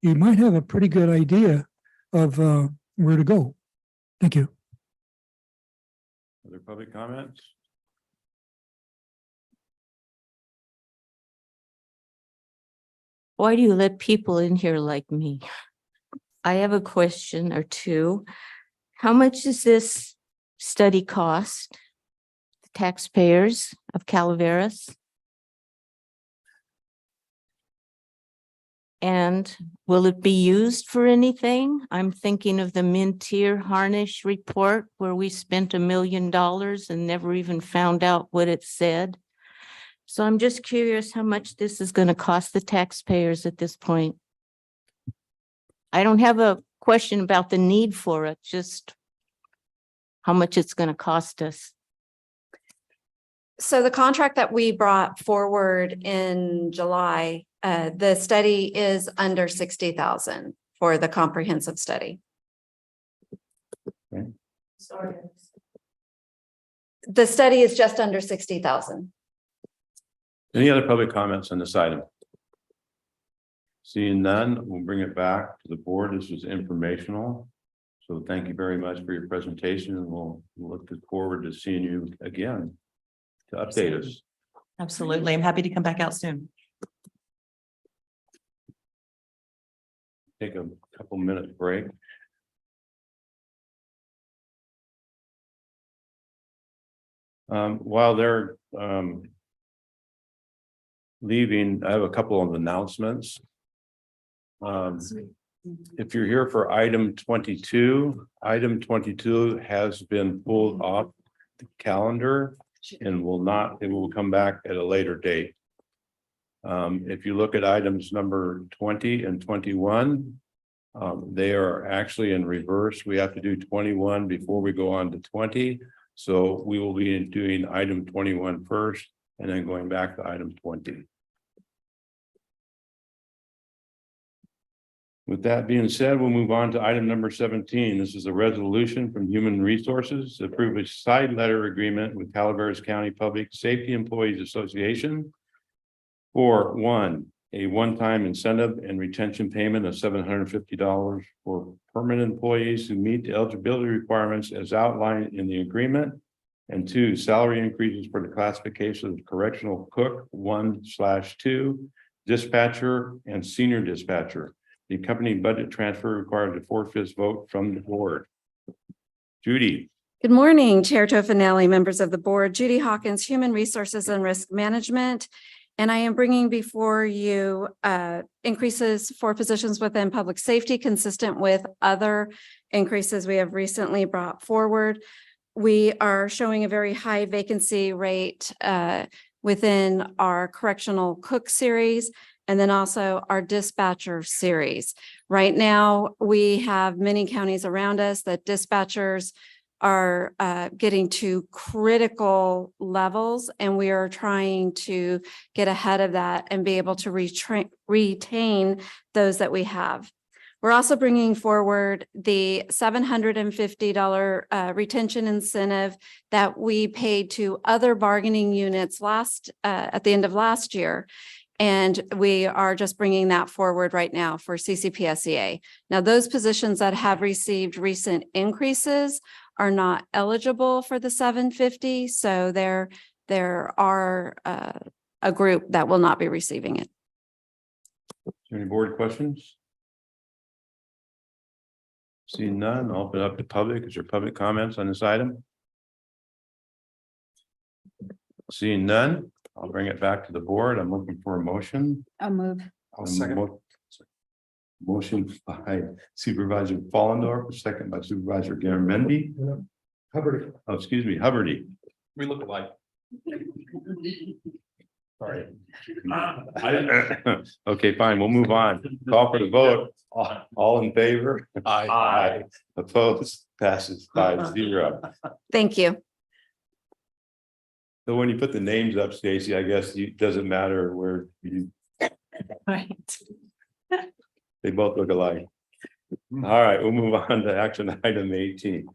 S13: you might have a pretty good idea of where to go. Thank you.
S1: Other public comments?
S4: Why do you let people in here like me? I have a question or two. How much does this study cost the taxpayers of Calaveras? And will it be used for anything? I'm thinking of the Mintier Harnish report where we spent $1 million and never even found out what it said. So I'm just curious how much this is going to cost the taxpayers at this point. I don't have a question about the need for it, just how much it's going to cost us.
S8: So the contract that we brought forward in July, the study is under 60,000 for the comprehensive study.
S1: Okay.
S8: Sorry. The study is just under 60,000.
S1: Any other public comments on this item? Seeing none, we'll bring it back to the board. This was informational. So thank you very much for your presentation, and we'll look forward to seeing you again to update us.
S10: Absolutely. I'm happy to come back out soon.
S1: Take a couple minute break. While they're leaving, I have a couple of announcements. If you're here for item 22 has been pulled off the calendar and it will come back at a later date. If you look at items number 20 and 21, they are actually in reverse. We have to do 21 before we go on to 20. So we will be doing item 21 first and then going back to item 20. With that being said, we'll move on to item number 17. This is a resolution from Human Resources to approve a side letter agreement with Calaveras County Public Safety Employees Association for a one-time incentive and retention payment of $750 for permanent employees who meet the eligibility requirements as outlined in the agreement. And 2, salary increases for the classification of correctional cook 1/2, dispatcher, and senior dispatcher. The accompanying budget transfer requires a 4/5 vote from the board. Judy,
S8: Good morning, Chair Tofinelli, members of the board, Judy Hawkins, Human Resources and Risk Management. And I am bringing before you increases for positions within public safety consistent with other increases we have recently brought forward. We are showing a very high vacancy rate within our correctional cook series and then also our dispatcher series. Right now, we have many counties around us that dispatchers are getting to critical levels, and we are trying to get ahead of that and be able to retain those that we have. We're also bringing forward the $750 retention incentive that we paid to other bargaining units at the end of last year. And we are just bringing that forward right now for CCPSEA. Now, those positions that have received recent increases are not eligible for the $750. So there are a group that will not be receiving it.
S1: any board questions? Seeing none, I'll open up to public. Is there public comments on this item? Seeing none, I'll bring it back to the board. I'm looking for a motion.
S9: I'll move.
S11: I'll second.
S1: Motion by Supervisor Fallendorf, second by Supervisor Garamendi.
S11: Hubbard.
S1: Oh, excuse me, Hubbardy.
S12: We look alike.
S1: Sorry. Okay, fine, we'll move on. Call for the vote. All in favor? Aye. Opposed? Passes 5-0.
S8: Thank you.
S1: So when you put the names up, Stacy, I guess it doesn't matter where you,
S10: Right.
S1: they both look alike. All right, we'll move on to action item 18.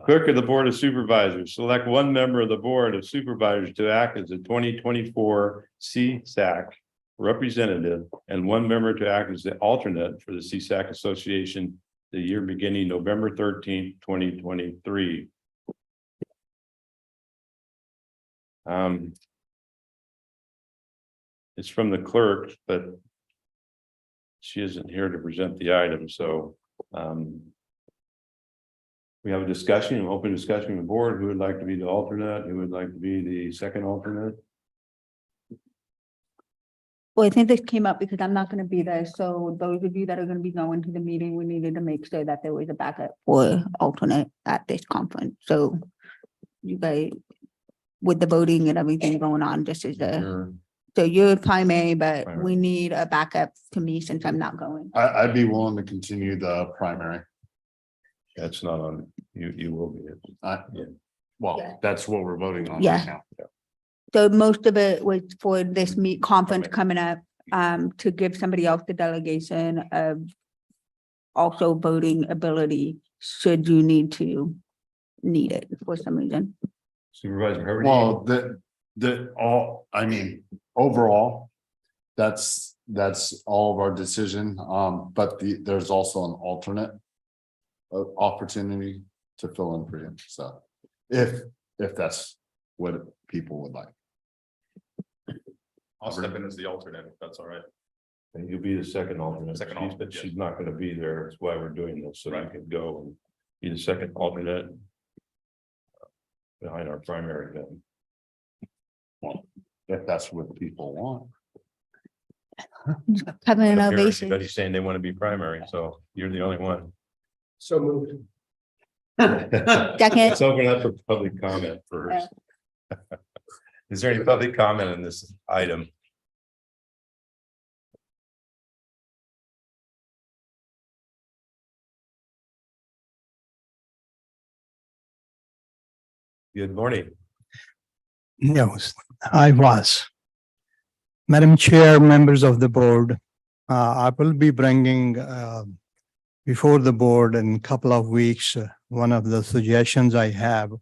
S1: Clerk of the Board of Supervisors, select one member of the Board of Supervisors to act as a 2024 CSAC representative and one member to act as the alternate for the CSAC Association the year beginning November 13th, 2023. It's from the clerk, but she isn't here to present the item, so we have a discussion, an open discussion with the board. Who would like to be the alternate? Who would like to be the second alternate?
S14: Well, I think this came up because I'm not gonna be there, so those of you that are gonna be going to the meeting, we needed to make sure that there was a backup for alternate at this conference, so you guys, with the voting and everything going on, this is the, so you're primary, but we need a backup to me since I'm not going.
S12: I'd be willing to continue the primary.
S1: That's not on, you will be.
S12: Well,
S14: Yeah.
S12: that's what we're voting on
S14: Yeah.
S12: right now.
S14: So most of it was for this conference coming up, to give somebody else the delegation of also voting ability, should you need it for some reason.
S1: Supervisor Herbert.
S12: Well, I mean, overall, that's all of our decision. But there's also an alternate opportunity to fill in for him. So if that's what people would like.
S15: I'll step in as the alternate, if that's all right.
S1: And you'll be the second alternate.
S15: Second
S1: She's-
S15: alternate,
S1: But
S15: yes.
S1: she's not gonna be there. That's why we're doing this, so you can go and be the second alternate. Behind our primary then.
S12: Well, if that's what people want.
S14: Covering our bases.
S1: Everybody's saying they want to be primary, so you're the only one.
S11: So moved.
S1: Let's open up for public comment first. Is there any public comment on this item? Good morning.
S13: Yes, I was. Madam Chair, members of the board, I will be bringing before the board in a couple of weeks, one of the suggestions I have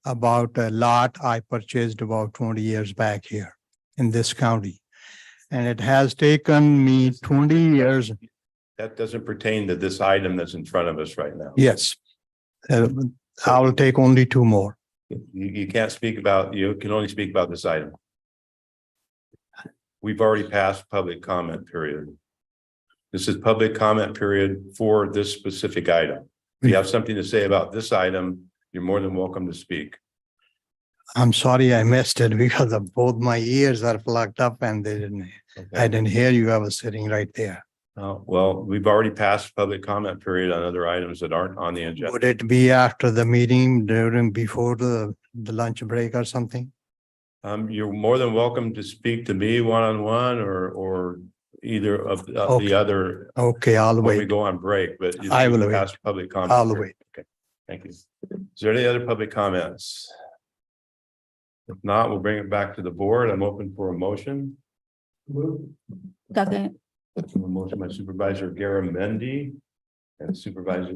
S13: about a lot I purchased about 20 years back here in this county. And it has taken me 20 years.
S1: That doesn't pertain to this item that's in front of us right now.
S13: Yes. I will take only 2 more.
S1: You can't speak about, you can only speak about this item. We've already passed public comment period. This is public comment period for this specific item. If you have something to say about this item, you're more than welcome to speak.
S16: I'm sorry I missed it because of both my ears are plugged up and they didn't, I didn't hear you. I was sitting right there.
S1: Oh, well, we've already passed public comment period on other items that aren't on the agenda.
S16: Would it be after the meeting, before the lunch break or something?
S1: You're more than welcome to speak to me one-on-one or either of the
S16: Okay.
S1: other
S16: Okay, I'll
S1: when we
S16: wait.
S1: go on break, but you
S16: I will wait.
S1: pass public comment.
S16: I'll
S1: period.
S16: wait.
S1: Okay, thank you. Is there any other public comments? If not, we'll bring it back to the board. I'm open for a motion.
S14: Second,
S1: A motion by Supervisor Garamendi and Supervisor,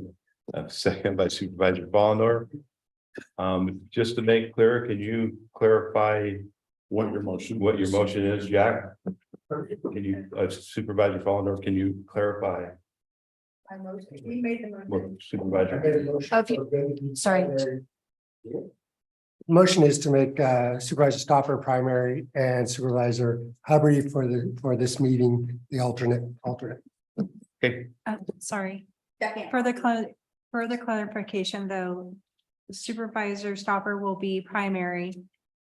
S1: second by Supervisor Ballendorf. Just to make clear, can you clarify
S12: What your motion?
S1: what your motion is, Jack? Can you, Supervisor Ballendorf, can you clarify what Supervisor?
S8: Sorry.
S11: Motion is to make Supervisor Stopper primary and Supervisor Hubbard for this meeting, the alternate.
S1: Okay,
S17: Sorry. Further clarification, though, Supervisor Stopper will be primary.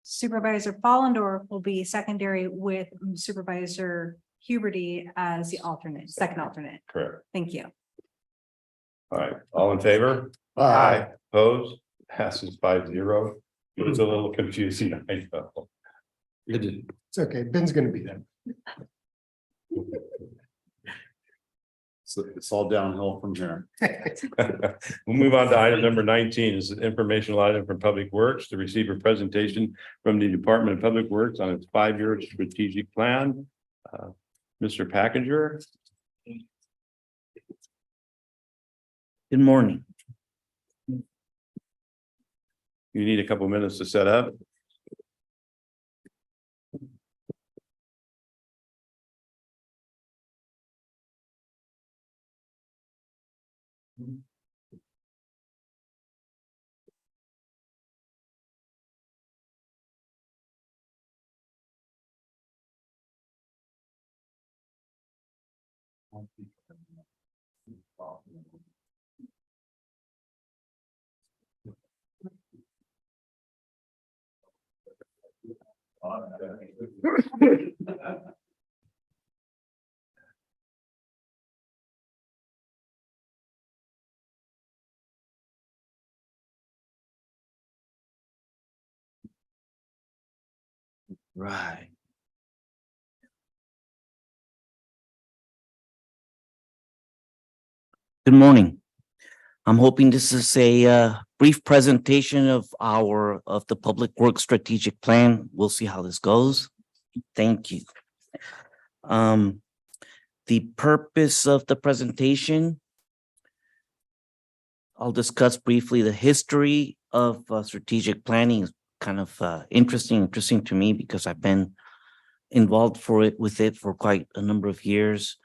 S17: Supervisor Fallendorf will be secondary with Supervisor Huberty as the alternate, second alternate.
S1: correct.
S17: Thank you.
S1: All right, all in favor? Aye. Opposed? Passes 5-0. It was a little confusing, I know.
S11: It's okay. Ben's gonna be there.
S12: So it's all downhill from here.
S1: We'll move on to item number 19. This is an informational item from Public Works to receive a presentation from the Department of Public Works on its 5-year strategic plan. Mr. Packinger.
S7: Good morning.
S1: You need a couple minutes to set up.
S7: Right. Good morning. I'm hoping this is a brief presentation of the Public Works Strategic Plan. We'll see how this goes. Thank you. The purpose of the presentation, I'll discuss briefly the history of strategic planning. Is kind of interesting to me because I've been involved with it for quite a number of years.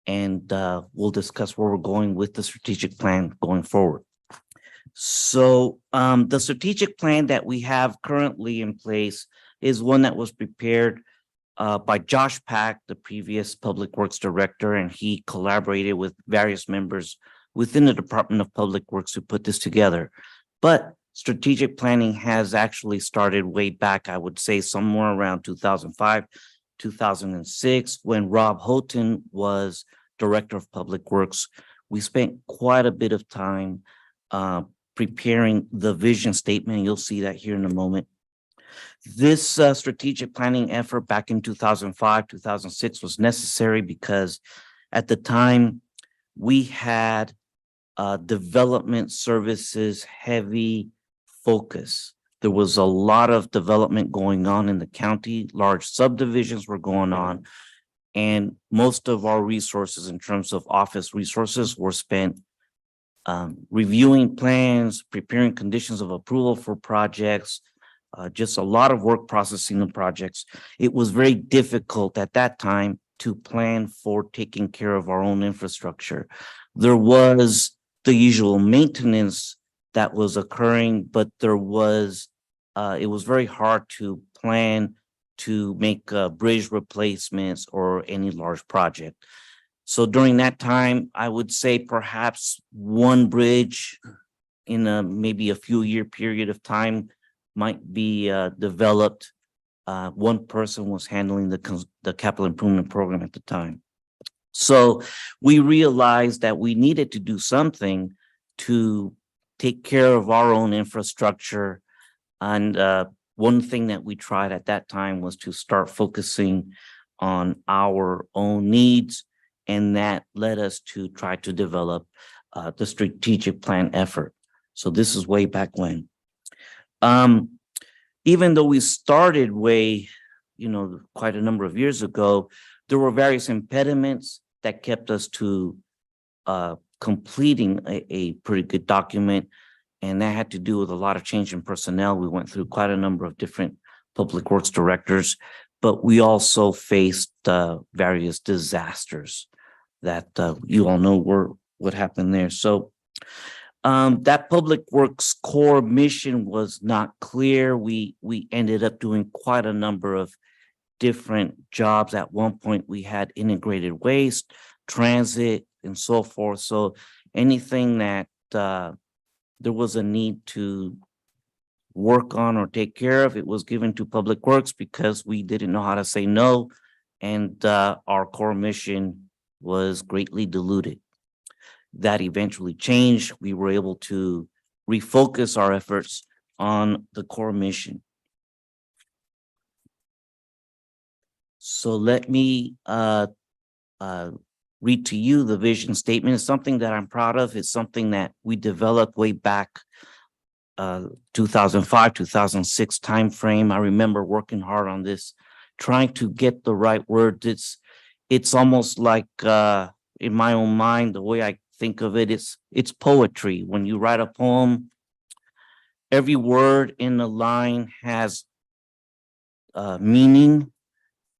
S7: And we'll discuss where we're going with the strategic plan going forward. So the strategic plan that we have currently in place is one that was prepared by Josh Pack, the previous Public Works Director, and he collaborated with various members within the Department of Public Works to put this together. But strategic planning has actually started way back, I would say somewhere around 2005, 2006, when Rob Houghton was Director of Public Works. We spent quite a bit of time preparing the vision statement. You'll see that here in a moment. This strategic planning effort back in 2005, 2006 was necessary because at the time we had development services heavy focus. There was a lot of development going on in the county. Large subdivisions were going on. And most of our resources in terms of office resources were spent reviewing plans, preparing conditions of approval for projects, just a lot of work processing the projects. It was very difficult at that time to plan for taking care of our own infrastructure. There was the usual maintenance that was occurring, but it was very hard to plan to make bridge replacements or any large project. So during that time, I would say perhaps one bridge in a maybe a few year period of time might be developed. One person was handling the capital improvement program at the time. So we realized that we needed to do something to take care of our own infrastructure. And one thing that we tried at that time was to start focusing on our own needs. And that led us to try to develop the strategic plan effort. So this is way back when. Even though we started way, quite a number of years ago, there were various impediments that kept us to completing a pretty good document. And that had to do with a lot of change in personnel. We went through quite a number of different public works directors, but we also faced various disasters that you all know what happened there. So that public works core mission was not clear. We ended up doing quite a number of different jobs. At one point, we had integrated waste, transit, and so forth. So anything that there was a need to work on or take care of, it was given to public works because we didn't know how to say no. And our core mission was greatly diluted. That eventually changed. We were able to refocus our efforts on the core mission. So let me read to you the vision statement. It's something that I'm proud of. It's something that we developed way back 2005, 2006 timeframe. I remember working hard on this, trying to get the right words. It's almost like in my own mind, the way I think of it, it's poetry. When you write a poem, every word in the line has meaning,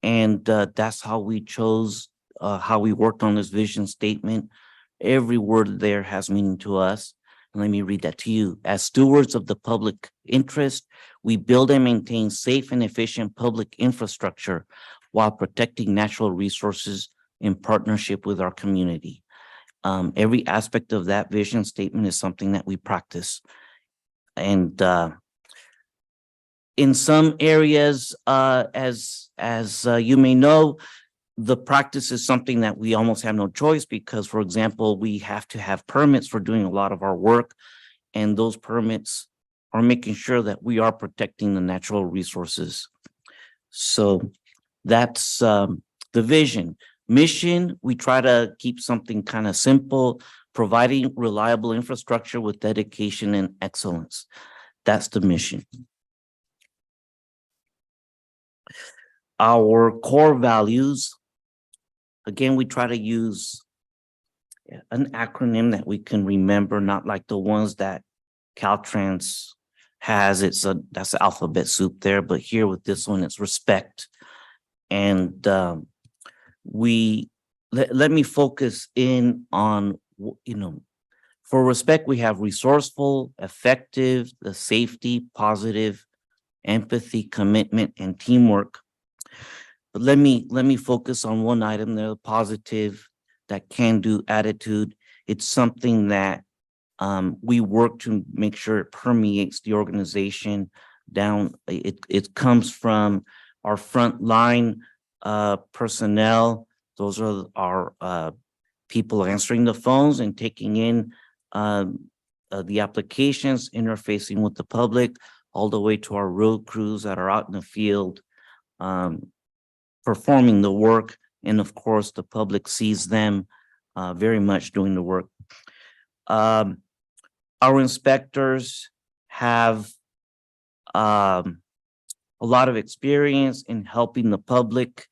S7: and that's how we chose, how we worked on this vision statement. Every word there has meaning to us. And let me read that to you. As stewards of the public interest, we build and maintain safe and efficient public infrastructure while protecting natural resources in partnership with our community. Every aspect of that vision statement is something that we practice. And in some areas, as you may know, the practice is something that we almost have no choice because, for example, we have to have permits for doing a lot of our work. And those permits are making sure that we are protecting the natural resources. So that's the vision. Mission, we try to keep something kind of simple, providing reliable infrastructure with dedication and excellence. That's the mission. Our core values, again, we try to use an acronym that we can remember, not like the ones that Caltrans has. That's alphabet soup there, but here with this one, it's respect. And let me focus in on, for respect, we have resourceful, effective, the safety, positive, empathy, commitment, and teamwork. But let me focus on one item there, the positive, that can-do attitude. It's something that we work to make sure it permeates the organization down. It comes from our frontline personnel. Those are our people answering the phones and taking in the applications, interfacing with the public, all the way to our road crews that are out in the field performing the work. And of course, the public sees them very much doing the work. Our inspectors have a lot of experience in helping the public.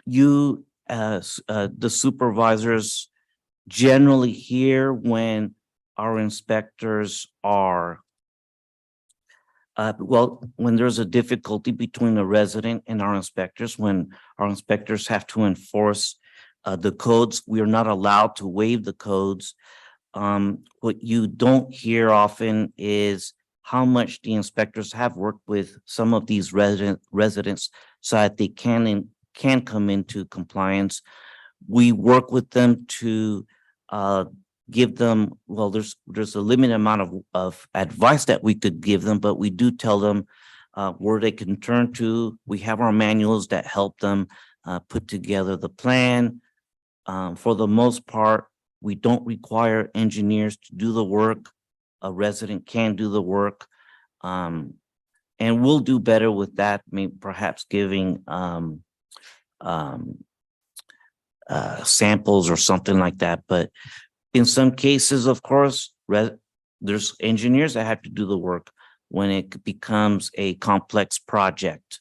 S7: You as the supervisors generally hear when our inspectors are when there's a difficulty between the resident and our inspectors, when our inspectors have to enforce the codes, we are not allowed to waive the codes. What you don't hear often is how much the inspectors have worked with some of these residents so that they can can come into compliance. We work with them to give them, well, there's a limited amount of advice that we could give them, but we do tell them where they can turn to. We have our manuals that help them put together the plan. For the most part, we don't require engineers to do the work. A resident can do the work. And we'll do better with that, maybe perhaps giving samples or something like that. But in some cases, of course, there's engineers that have to do the work when it becomes a complex project.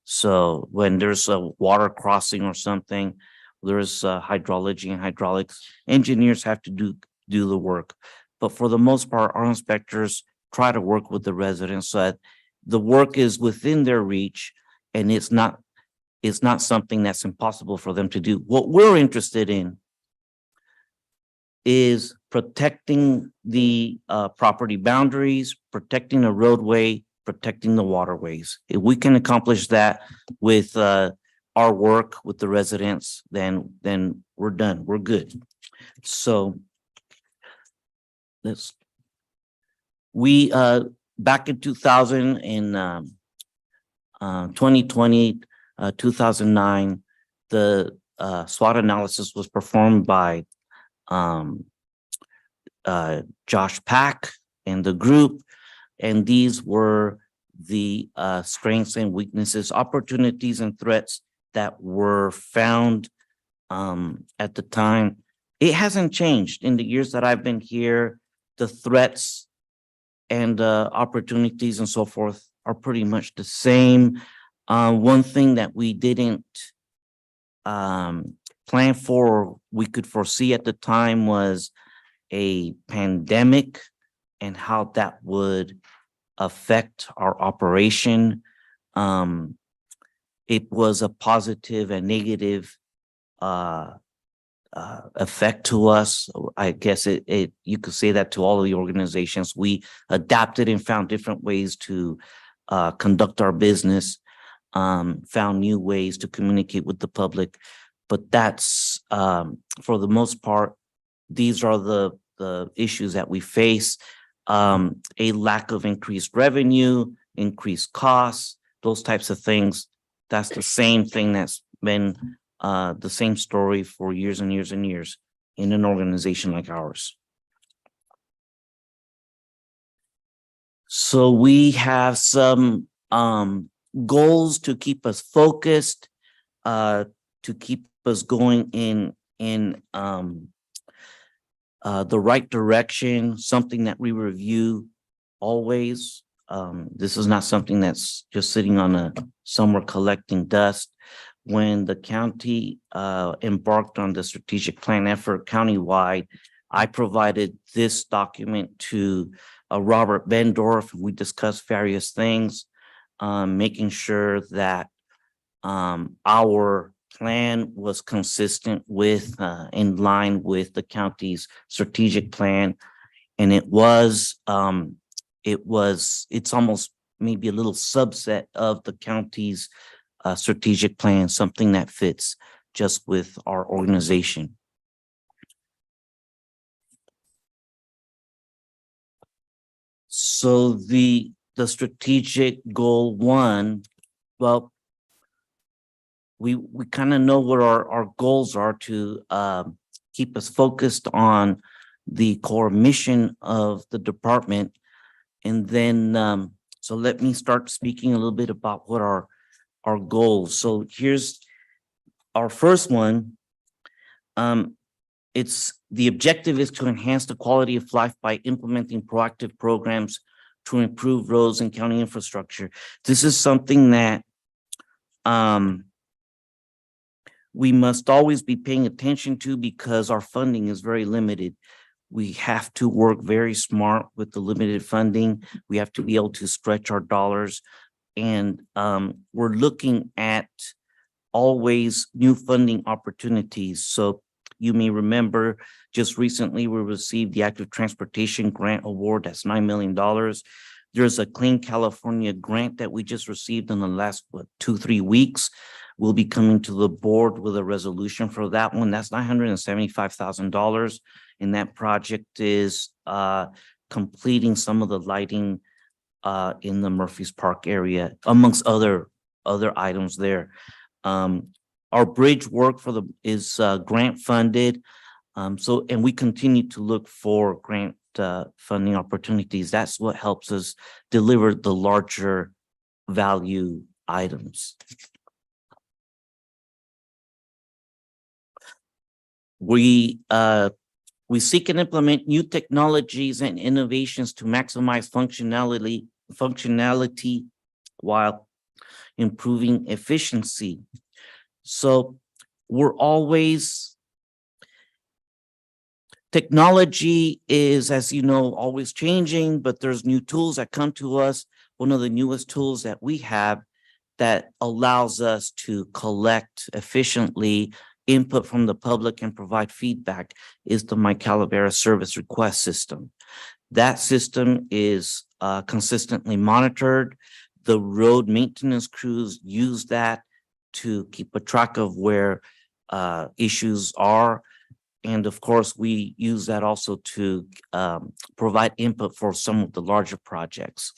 S7: So when there's a water crossing or something, there's hydrology and hydraulics. Engineers have to do the work. But for the most part, our inspectors try to work with the residents so that the work is within their reach and it's not something that's impossible for them to do. What we're interested in is protecting the property boundaries, protecting the roadway, protecting the waterways. If we can accomplish that with our work with the residents, then we're done. We're good. So we back in 2000 and 2020, 2009, the SWOT analysis was performed by Josh Pack and the group, and these were the strengths and weaknesses, opportunities and threats that were found at the time. It hasn't changed in the years that I've been here. The threats and opportunities and so forth are pretty much the same. One thing that we didn't plan for, we could foresee at the time, was a pandemic and how that would affect our operation. It was a positive and negative effect to us. I guess you could say that to all of the organizations. We adapted and found different ways to conduct our business, found new ways to communicate with the public. But that's, for the most part, these are the issues that we face. A lack of increased revenue, increased costs, those types of things. That's the same thing that's been the same story for years and years and years in an organization like ours. So we have some goals to keep us focused, to keep us going in the right direction, something that we review always. This is not something that's just sitting on somewhere collecting dust. When the county embarked on the strategic plan effort countywide, I provided this document to Robert Bendorf. We discussed various things, making sure that our plan was consistent with, in line with the county's strategic plan. And it's almost maybe a little subset of the county's strategic plan, something that fits just with our organization. So the strategic goal 1, well, we kind of know what our goals are to keep us focused on the core mission of the department. And then, so let me start speaking a little bit about what our goals. So here's our first one. It's the objective is to enhance the quality of life by implementing proactive programs to improve roads and county infrastructure. This is something that we must always be paying attention to because our funding is very limited. We have to work very smart with the limited funding. We have to be able to stretch our dollars. And we're looking at always new funding opportunities. So you may remember just recently we received the Active Transportation Grant Award. That's $9 million. There's a Clean California grant that we just received in the last 2-3 weeks. We'll be coming to the board with a resolution for that one. That's $975,000. And that project is completing some of the lighting in the Murphy's Park area, amongst other items there. Our bridge work is grant funded. And we continue to look for grant funding opportunities. That's what helps us deliver the larger value items. We seek and implement new technologies and innovations to maximize functionality while improving efficiency. So we're always, technology is, as you know, always changing, but there's new tools that come to us. One of the newest tools that we have that allows us to collect efficiently input from the public and provide feedback is the My Calavera service request system. That system is consistently monitored. The road maintenance crews use that to keep a track of where issues are. And of course, we use that also to provide input for some of the larger projects.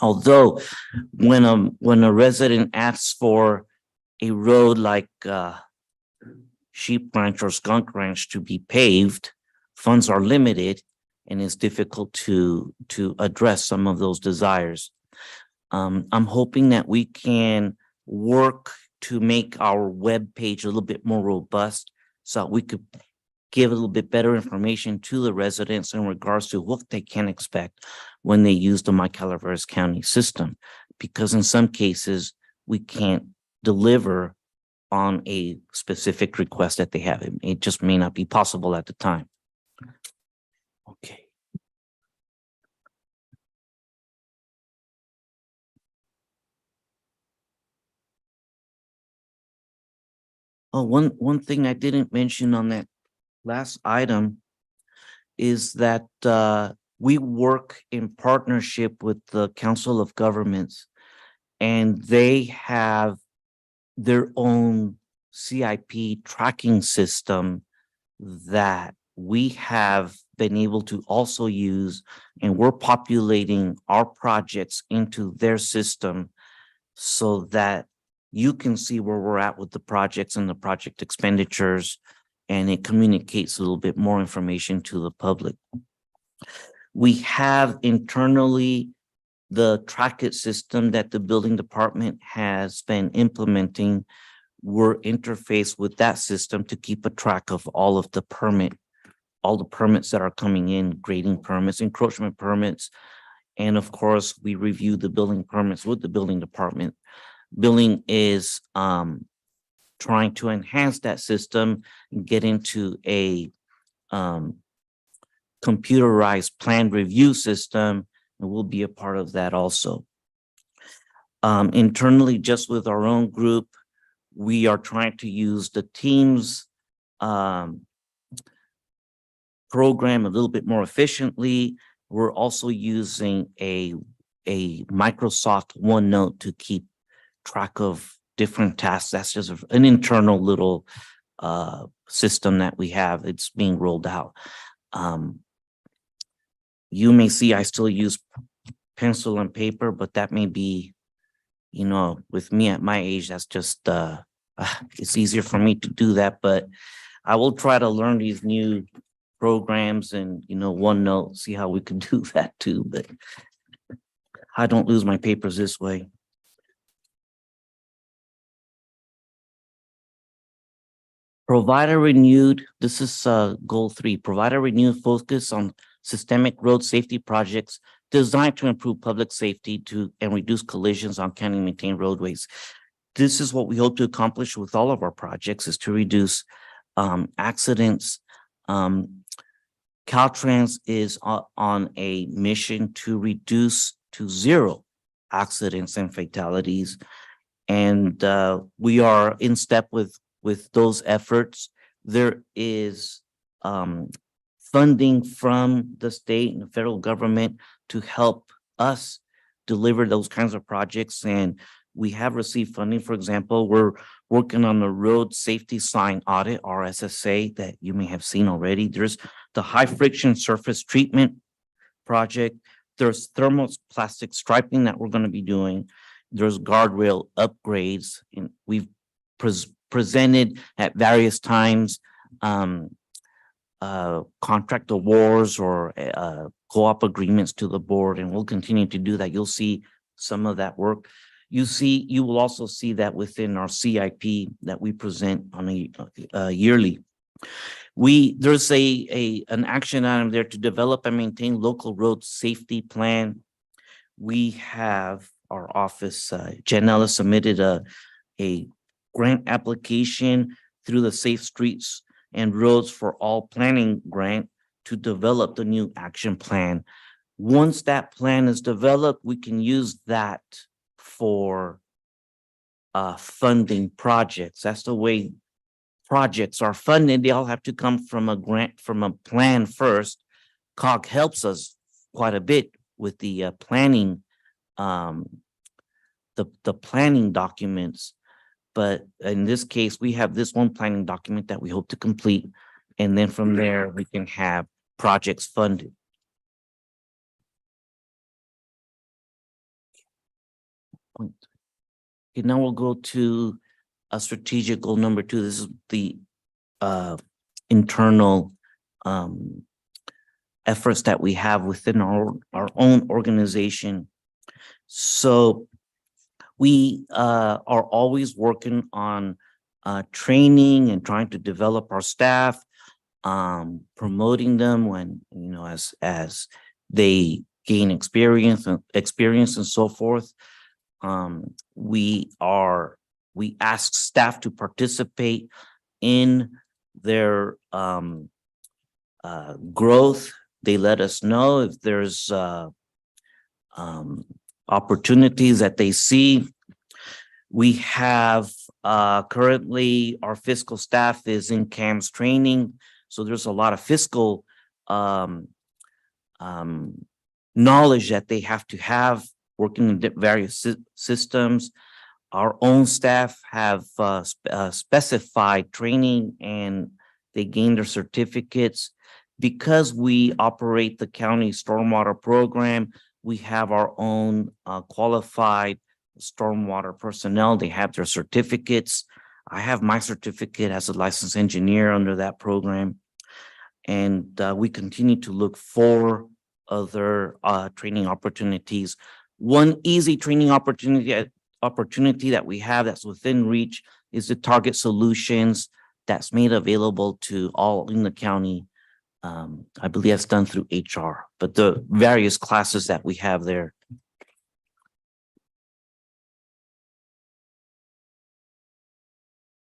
S7: Although when a resident asks for a road like Sheep Ranch or Skunk Ranch to be paved, funds are limited and it's difficult to address some of those desires. I'm hoping that we can work to make our web page a little bit more robust so we could give a little bit better information to the residents in regards to what they can expect when they use the My Calaveras County system. Because in some cases, we can't deliver on a specific request that they have. It just may not be possible at the time. Okay. Oh, one thing I didn't mention on that last item is that we work in partnership with the Council of Governments, and they have their own CIP tracking system that we have been able to also use, and we're populating our projects into their system so that you can see where we're at with the projects and the project expenditures, and it communicates a little bit more information to the public. We have internally the Track It system that the building department has been implementing. We're interfaced with that system to keep a track of all the permits that are coming in, grading permits, encroachment permits. And of course, we review the building permits with the building department. Building is trying to enhance that system and get into a computerized plan review system, and we'll be a part of that also. Internally, just with our own group, we are trying to use the Teams program a little bit more efficiently. We're also using a Microsoft OneNote to keep track of different tasks. That's just an internal little system that we have. It's being rolled out. You may see I still use pencil and paper, but that may be, with me at my age, that's just, it's easier for me to do that, but I will try to learn these new programs and, OneNote, see how we can do that too, but I don't lose my papers this way. Provide a renewed, this is goal 3, provide a renewed focus on systemic road safety projects designed to improve public safety and reduce collisions on county maintained roadways. This is what we hope to accomplish with all of our projects, is to reduce accidents. Caltrans is on a mission to reduce to 0 accidents and fatalities. And we are in step with those efforts. There is funding from the state and the federal government to help us deliver those kinds of projects. And we have received funding. For example, we're working on the road safety sign audit, RSSA, that you may have seen already. There's the high friction surface treatment project. There's thermoplastic striping that we're going to be doing. There's guardrail upgrades, and we've presented at various times contract awards or co-op agreements to the board, and we'll continue to do that. You'll see some of that work. You will also see that within our CIP that we present on a yearly. There's an action item there to develop and maintain local road safety plan. We have our office, Janella submitted a grant application through the Safe Streets and Roads for All Planning grant to develop the new action plan. Once that plan is developed, we can use that for funding projects. That's the way projects are funded. They all have to come from a grant, from a plan first. COG helps us quite a bit with the planning, the planning documents. But in this case, we have this one planning document that we hope to complete. And then from there, we can have projects funded. Okay, now we'll go to a strategic goal number 2. This is the internal efforts that we have within our own organization. So we are always working on training and trying to develop our staff, promoting them when, as they gain experience and so forth. We ask staff to participate in their growth. They let us know if there's opportunities that they see. We have currently our fiscal staff is in CAMS training. So there's a lot of fiscal knowledge that they have to have working in various systems. Our own staff have specified training and they gain their certificates. Because we operate the county stormwater program, we have our own qualified stormwater personnel. They have their certificates. I have my certificate as a licensed engineer under that program. And we continue to look for other training opportunities. One easy training opportunity that we have that's within reach is the Target Solutions that's made available to all in the county. I believe that's done through HR, but the various classes that we have there.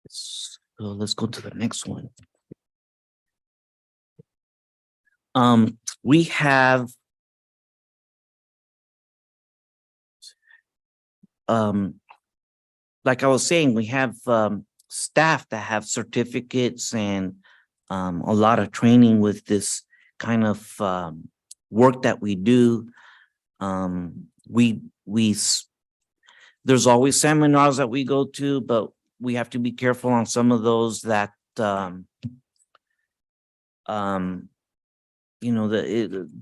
S7: So let's go to the next one. We have like I was saying, we have staff that have certificates and a lot of training with this kind of work that we do. There's always seminars that we go to, but we have to be careful on some of those that the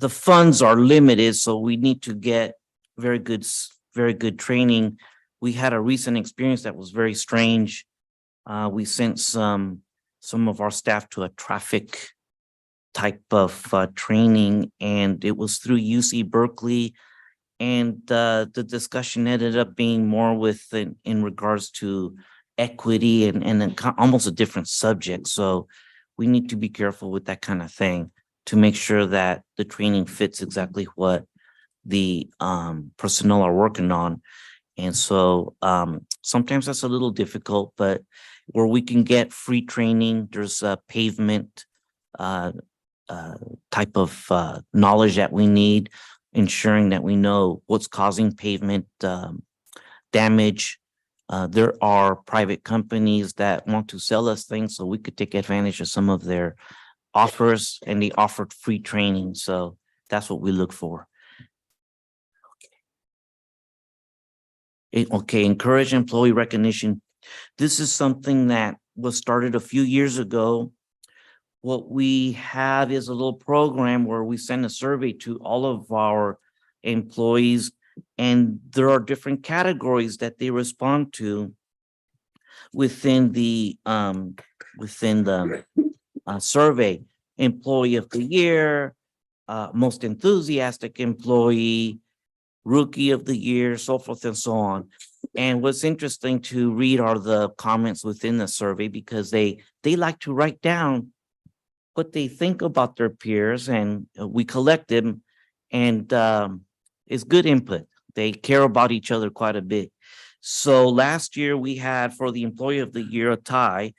S7: funds are limited, so we need to get very good training. We had a recent experience that was very strange. We sent some of our staff to a traffic type of training, and it was through UC Berkeley. And the discussion ended up being more in regards to equity and almost a different subject. So we need to be careful with that kind of thing to make sure that the training fits exactly what the personnel are working on. And so sometimes that's a little difficult, but where we can get free training, there's a pavement type of knowledge that we need, ensuring that we know what's causing pavement damage. There are private companies that want to sell us things, so we could take advantage of some of their offers, and they offered free training. So that's what we look for. Okay, encourage employee recognition. This is something that was started a few years ago. What we have is a little program where we send a survey to all of our employees, and there are different categories that they respond to within the survey. Employee of the year, most enthusiastic employee, rookie of the year, so forth and so on. And what's interesting to read are the comments within the survey, because they like to write down what they think about their peers, and we collect them, and it's good input. They care about each other quite a bit. So last year we had, for the employee of the year, a tie.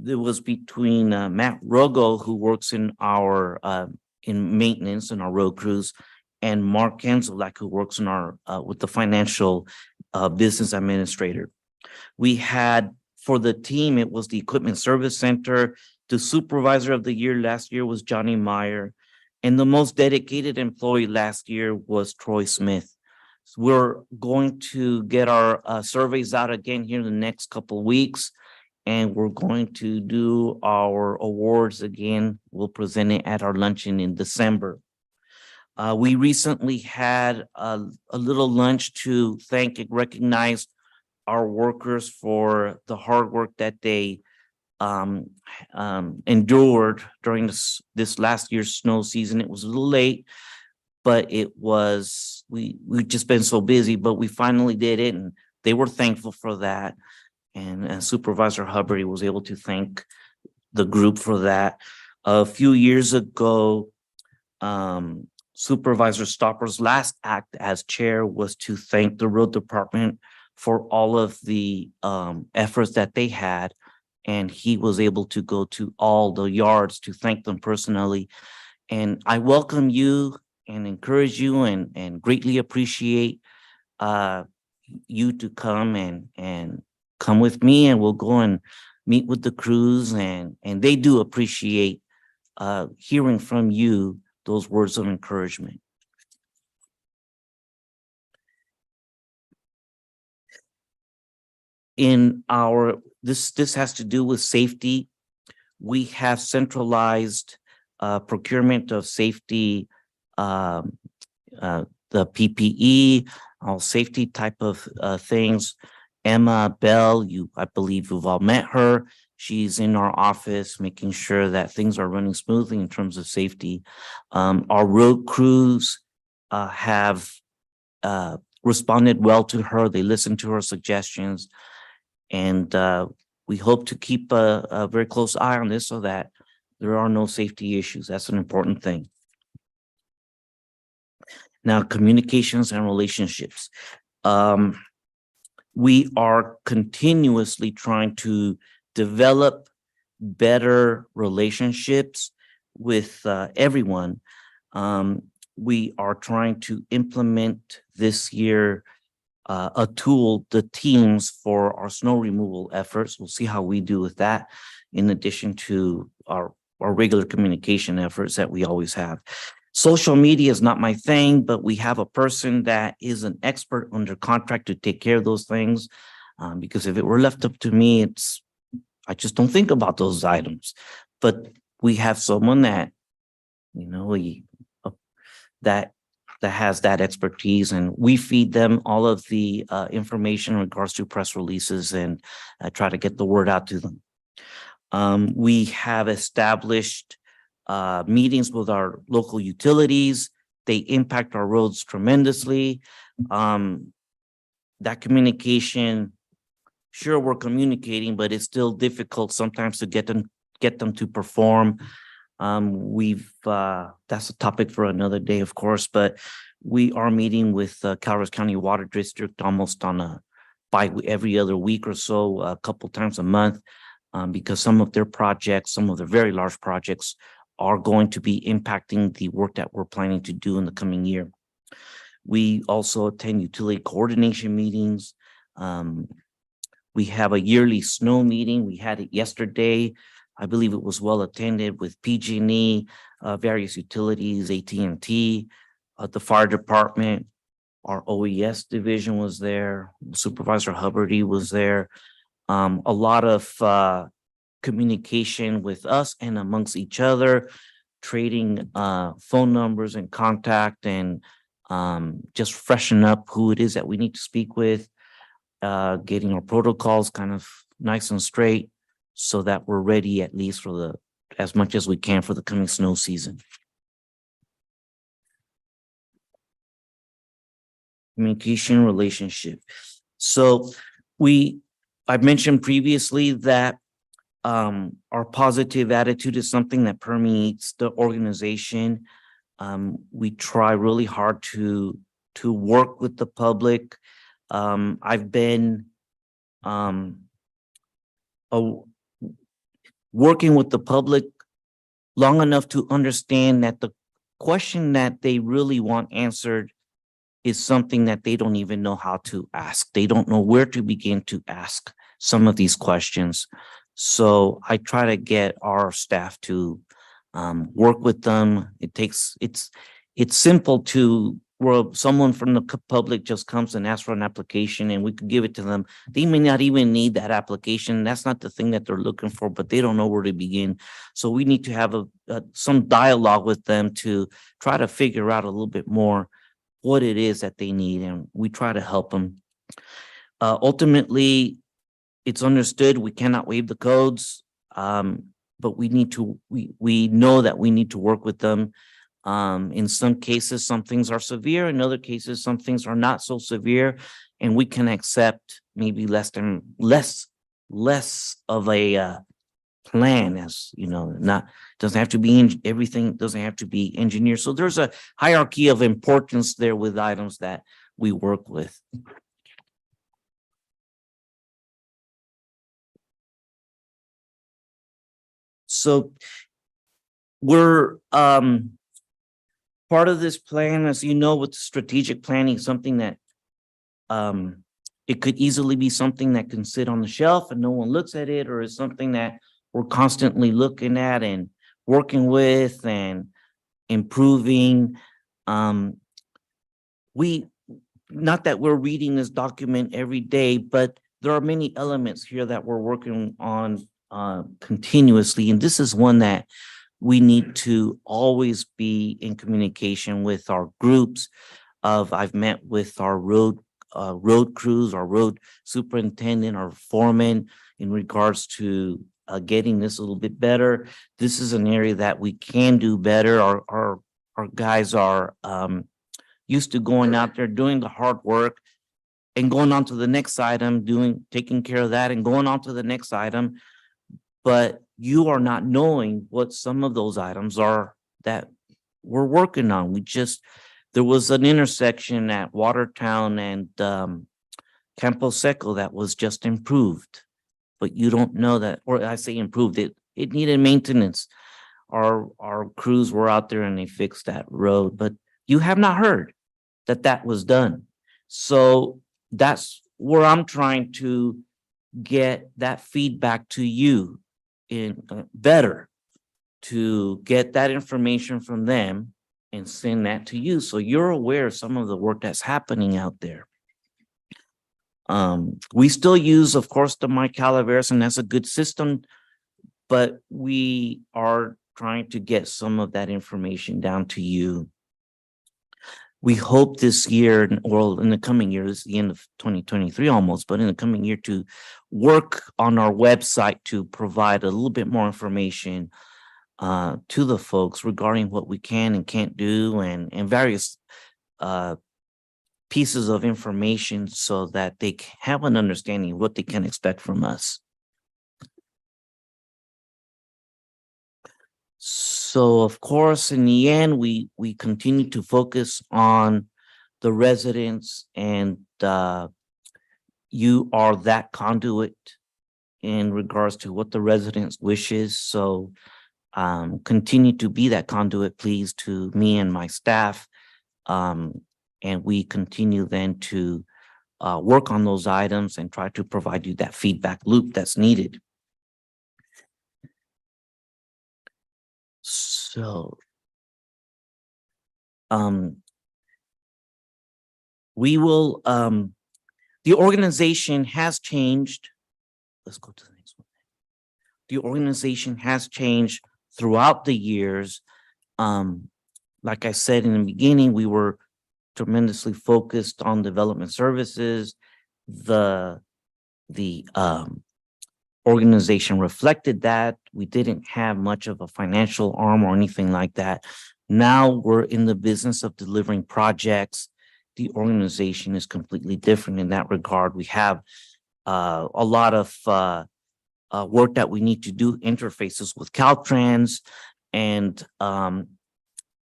S7: It was between Matt Rogo, who works in our in maintenance in our road crews, and Mark Kanzelak, who works in our with the financial business administrator. We had, for the team, it was the equipment service center. The supervisor of the year last year was Johnny Meyer, and the most dedicated employee last year was Troy Smith. So we're going to get our surveys out again here in the next couple of weeks, and we're going to do our awards again. We'll present it at our luncheon in December. We recently had a little lunch to thank and recognize our workers for the hard work that they endured during this last year's snow season. It was a little late, but it was, we've just been so busy, but we finally did it, and they were thankful for that. And Supervisor Hubbard was able to thank the group for that. A few years ago, Supervisor Stopper's last act as chair was to thank the road department for all of the efforts that they had. And he was able to go to all the yards to thank them personally. And I welcome you and encourage you and greatly appreciate you to come and come with me, and we'll go and meet with the crews, and they do appreciate hearing from you those words of encouragement. In our, this has to do with safety. We have centralized procurement of safety, the PPE, all safety type of things. Emma Bell, I believe you've all met her. She's in our office making sure that things are running smoothly in terms of safety. Our road crews have responded well to her. They listened to her suggestions, and we hope to keep a very close eye on this so that there are no safety issues. That's an important thing. Now, communications and relationships. We are continuously trying to develop better relationships with everyone. We are trying to implement this year a tool, the teams, for our snow removal efforts. We'll see how we do with that, in addition to our regular communication efforts that we always have. Social media is not my thing, but we have a person that is an expert under contract to take care of those things. Because if it were left up to me, I just don't think about those items. But we have someone that, you know, that has that expertise, and we feed them all of the information in regards to press releases and try to get the word out to them. We have established meetings with our local utilities. They impact our roads tremendously. That communication, sure, we're communicating, but it's still difficult sometimes to get them to perform. That's a topic for another day, of course, but we are meeting with Calaveras County Water District almost on every other week or so, a couple times a month, because some of their projects, some of their very large projects, are going to be impacting the work that we're planning to do in the coming year. We also attend utility coordination meetings. We have a yearly snow meeting. We had it yesterday. I believe it was well attended with PG&E, various utilities, AT&T, the fire department. Our OES division was there. Supervisor Hubbardy was there. A lot of communication with us and amongst each other, trading phone numbers and contact, and just freshen up who it is that we need to speak with, getting our protocols kind of nice and straight so that we're ready at least for the as much as we can for the coming snow season. Communication relationship. So I've mentioned previously that our positive attitude is something that permeates the organization. We try really hard to work with the public. I've been working with the public long enough to understand that the question that they really want answered is something that they don't even know how to ask. They don't know where to begin to ask some of these questions. So I try to get our staff to work with them. It's simple to where someone from the public just comes and asks for an application and we could give it to them. They may not even need that application. That's not the thing that they're looking for, but they don't know where to begin. So we need to have some dialogue with them to try to figure out a little bit more what it is that they need, and we try to help them. Ultimately, it's understood we cannot waive the codes, but we know that we need to work with them. In some cases, some things are severe. In other cases, some things are not so severe, and we can accept maybe less of a plan, as you know, doesn't have to be everything doesn't have to be engineered. So there's a hierarchy of importance there with items that we work with. So we're part of this plan, as you know, with strategic planning, something that it could easily be something that can sit on the shelf and no one looks at it, or is something that we're constantly looking at and working with and improving. Not that we're reading this document every day, but there are many elements here that we're working on continuously. And this is one that we need to always be in communication with our groups. I've met with our road crews, our road superintendent, our foreman, in regards to getting this a little bit better. This is an area that we can do better. Our guys are used to going out there, doing the hard work and going on to the next item, taking care of that and going on to the next item. But you are not knowing what some of those items are that we're working on. There was an intersection at Watertown and Campo Seco that was just improved, but you don't know that, or I say improved, it needed maintenance. Our crews were out there and they fixed that road, but you have not heard that was done. So that's where I'm trying to get that feedback to you in better, to get that information from them and send that to you, so you're aware of some of the work that's happening out there. We still use, of course, the My Calaveras, and that's a good system, but we are trying to get some of that information down to you. We hope this year, or in the coming year, this is the end of 2023 almost, but in the coming year, to work on our website to provide a little bit more information to the folks regarding what we can and can't do, and various pieces of information so that they have an understanding of what they can expect from us. So, of course, in the end, we continue to focus on the residents, and you are that conduit in regards to what the residents' wishes. So continue to be that conduit, please, to me and my staff. And we continue then to work on those items and try to provide you that feedback loop that's needed. So, we will, the organization has changed. Let's go to the next one. The organization has changed throughout the years. Like I said in the beginning, we were tremendously focused on development services. The organization reflected that. We didn't have much of a financial arm or anything like that. Now we're in the business of delivering projects. The organization is completely different in that regard. We have a lot of work that we need to do, interfaces with Caltrans and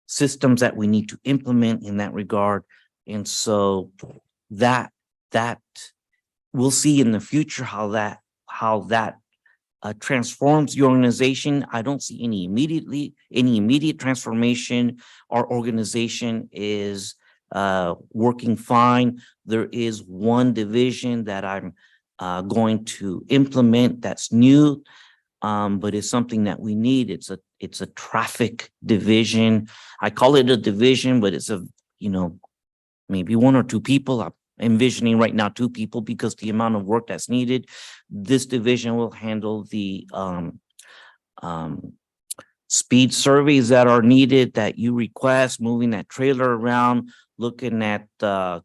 S7: systems that we need to implement in that regard. And so that we'll see in the future how that transforms the organization. I don't see any immediate transformation. Our organization is working fine. There is one division that I'm going to implement that's new, but it's something that we need. It's a traffic division. I call it a division, but it's maybe one or two people. I'm envisioning right now 2 people because the amount of work that's needed. This division will handle the speed surveys that are needed, that you request, moving that trailer around, looking at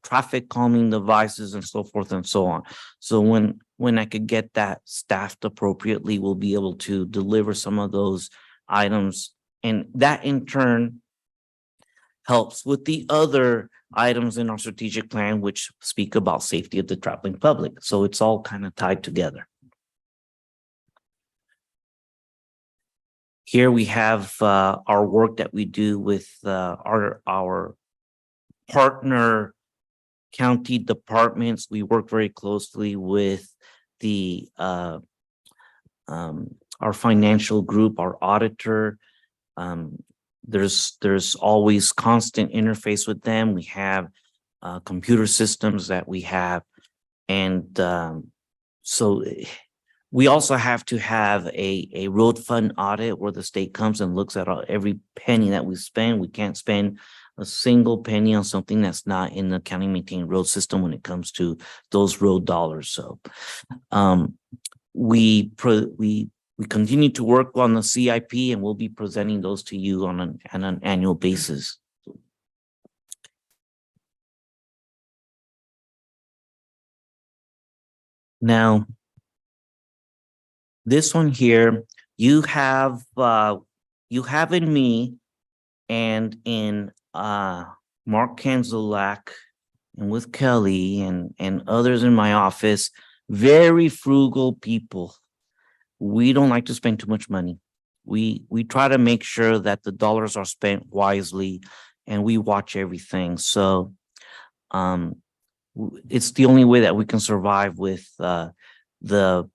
S7: traffic calming devices and so forth and so on. So when I could get that staffed appropriately, we'll be able to deliver some of those items. And that in turn helps with the other items in our strategic plan, which speak about safety of the traveling public. So it's all kind of tied together. Here we have our work that we do with our partner county departments. We work very closely with the our financial group, our auditor. There's always constant interface with them. We have computer systems that we have, and so we also have to have a road fund audit where the state comes and looks at every penny that we spend. We can't spend a single penny on something that's not in the county maintained road system when it comes to those road dollars. So we continue to work on the CIP, and we'll be presenting those to you on an annual basis. Now, this one here, you have in me and in Mark Kanzulak and with Kelly and others in my office, very frugal people. We don't like to spend too much money. We try to make sure that the dollars are spent wisely, and we watch everything. So it's the only way that we can survive with the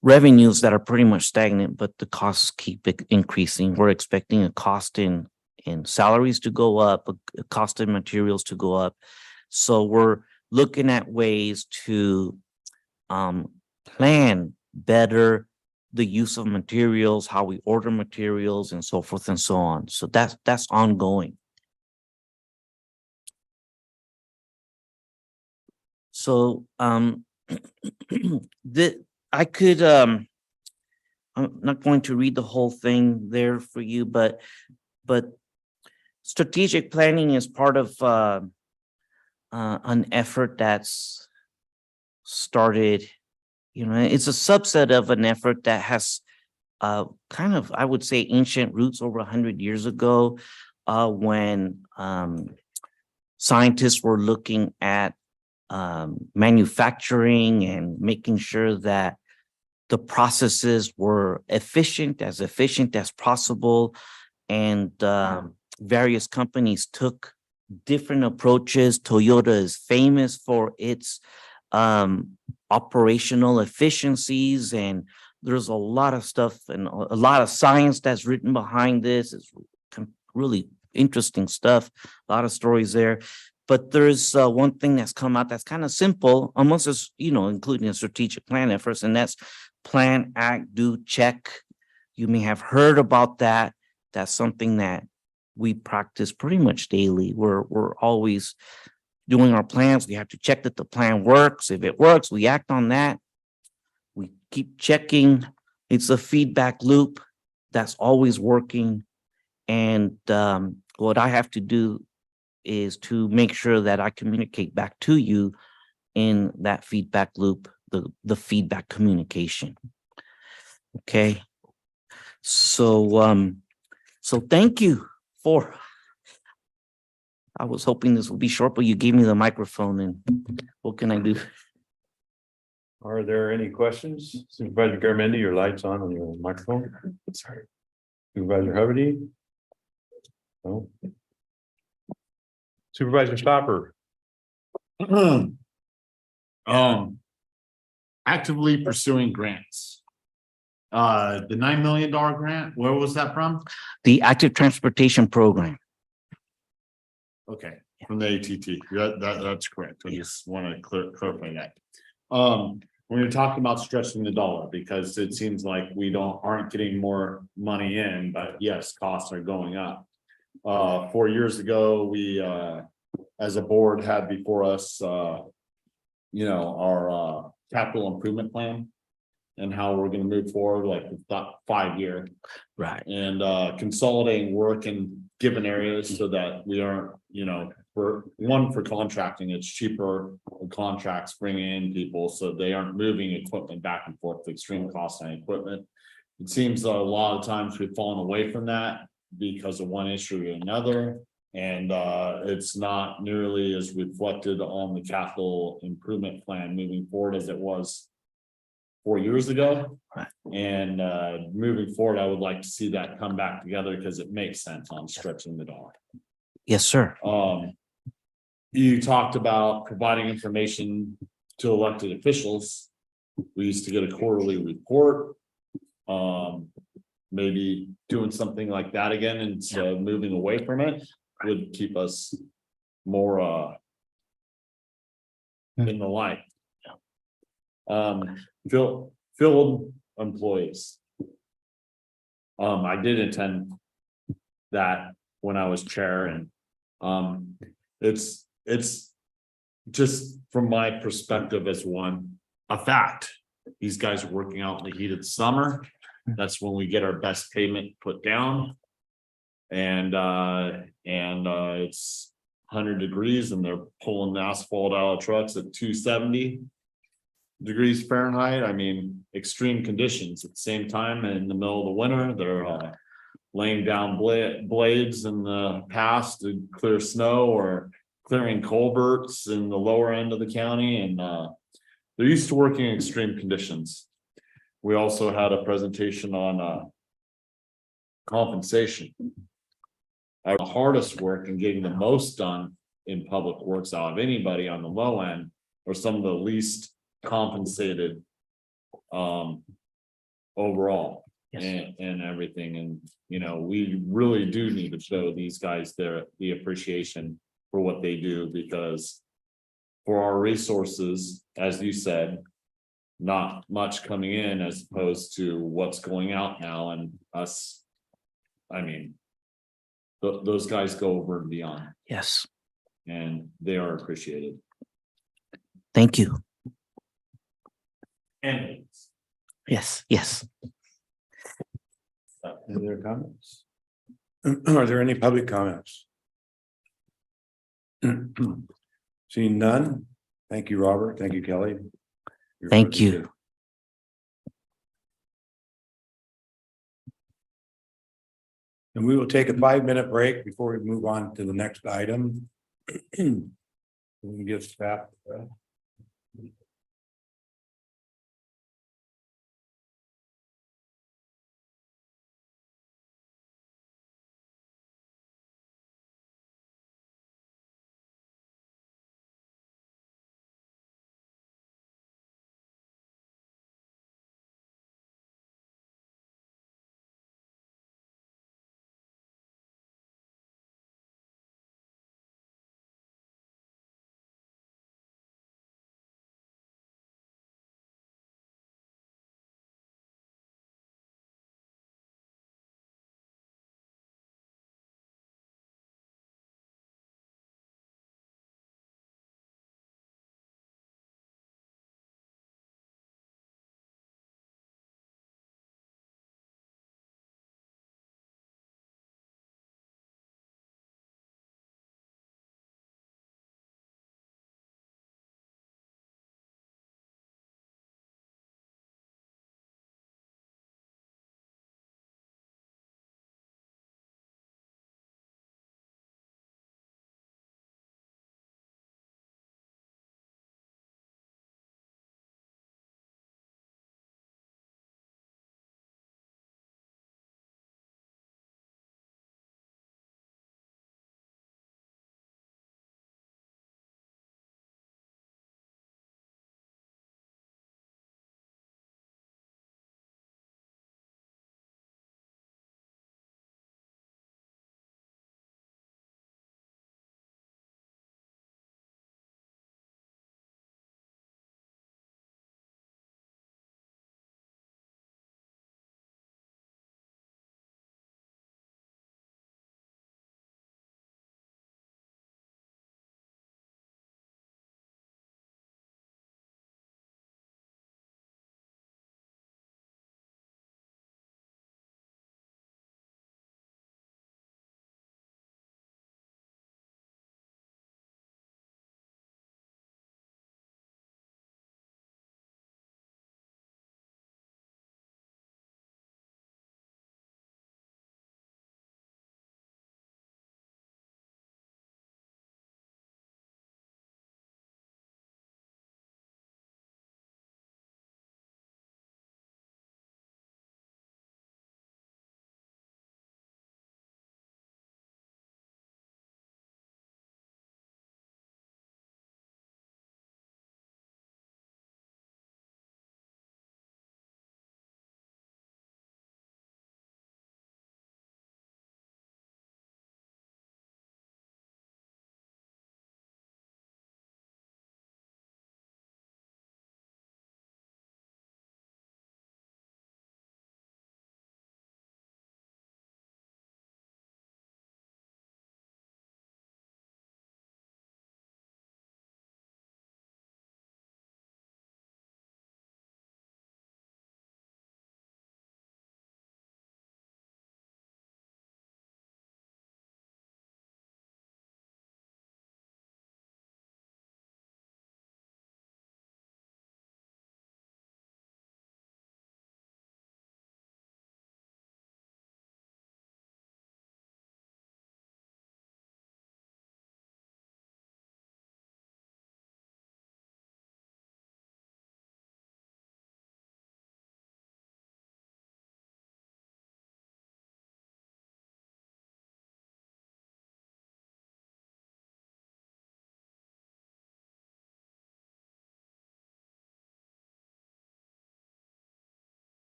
S7: revenues that are pretty much stagnant, but the costs keep increasing. We're expecting a cost in salaries to go up, a cost in materials to go up. So we're looking at ways to plan better the use of materials, how we order materials, and so forth and so on. So that's ongoing. So I could I'm not going to read the whole thing there for you, but strategic planning is part of an effort that's started. It's a subset of an effort that has kind of, I would say, ancient roots over 100 years ago, when scientists were looking at manufacturing and making sure that the processes were efficient as possible. And various companies took different approaches. Toyota is famous for its operational efficiencies, and there's a lot of stuff and a lot of science that's written behind this. It's really interesting stuff, a lot of stories there. But there's one thing that's come out that's kind of simple, almost as, including a strategic plan at first, and that's plan, act, do, check. You may have heard about that. That's something that we practice pretty much daily. We're always doing our plans. We have to check that the plan works. If it works, we act on that. We keep checking. It's a feedback loop that's always working. And what I have to do is to make sure that I communicate back to you in that feedback loop, the feedback communication. Okay. So thank you for, I was hoping this would be short, but you gave me the microphone, and what can I do?
S1: Are there any questions? Supervisor Garamendi, your light's on your microphone. Sorry. Supervisor Hubbard? No. Supervisor Stopper?
S12: Actively pursuing grants. The $9 million grant, where was that from?
S7: The Active Transportation Program.
S12: Okay, from the ATT. That's correct. I just want to clarify that. When you're talking about stretching the dollar, because it seems like we aren't getting more money in, but yes, costs are going up. 4 years ago, we as a board had before us our capital improvement plan and how we're going to move forward, like the 5-year.
S7: Right.
S12: And consolidating work in given areas so that we aren't, for contracting, it's cheaper for contracts, bringing in people, so they aren't moving equipment back and forth, the extreme cost on equipment. It seems a lot of times we've fallen away from that because of one issue or another. And it's not nearly as reflected on the capital improvement plan moving forward as it was 4 years ago. And moving forward, I would like to see that come back together because it makes sense on stretching the dollar.
S7: Yes, sir.
S12: You talked about providing information to elected officials. We used to get a quarterly report. Maybe doing something like that again instead of moving away from it would keep us more in the light. Field employees. I did attend that when I was chair, and it's just from my perspective as a fact. These guys are working out in the heat of the summer. That's when we get our best payment put down. And it's 100 degrees and they're pulling the asphalt out of trucks at 270 degrees Fahrenheit. I mean, extreme conditions. At the same time, in the middle of the winter, they're laying down blades in the pass to clear snow or clearing culverts in the lower end of the county. And they're used to working in extreme conditions. We also had a presentation on compensation. The hardest work and getting the most done in public works out of anybody on the low end or some of the least compensated overall. Yes. And everything. And we really do need to show these guys the appreciation for what they do, because for our resources, as you said, not much coming in as opposed to what's going out now. And us, I mean, those guys go over and beyond.
S7: Yes.
S12: And they are appreciated.
S7: Thank you.
S12: And
S7: Yes.
S1: Any other comments? Are there any public comments? Seeing none. Thank you, Robert. Thank you, Kelly.
S7: Thank you.
S1: And we will take a 5-minute break before we move on to the next item. We can give staff.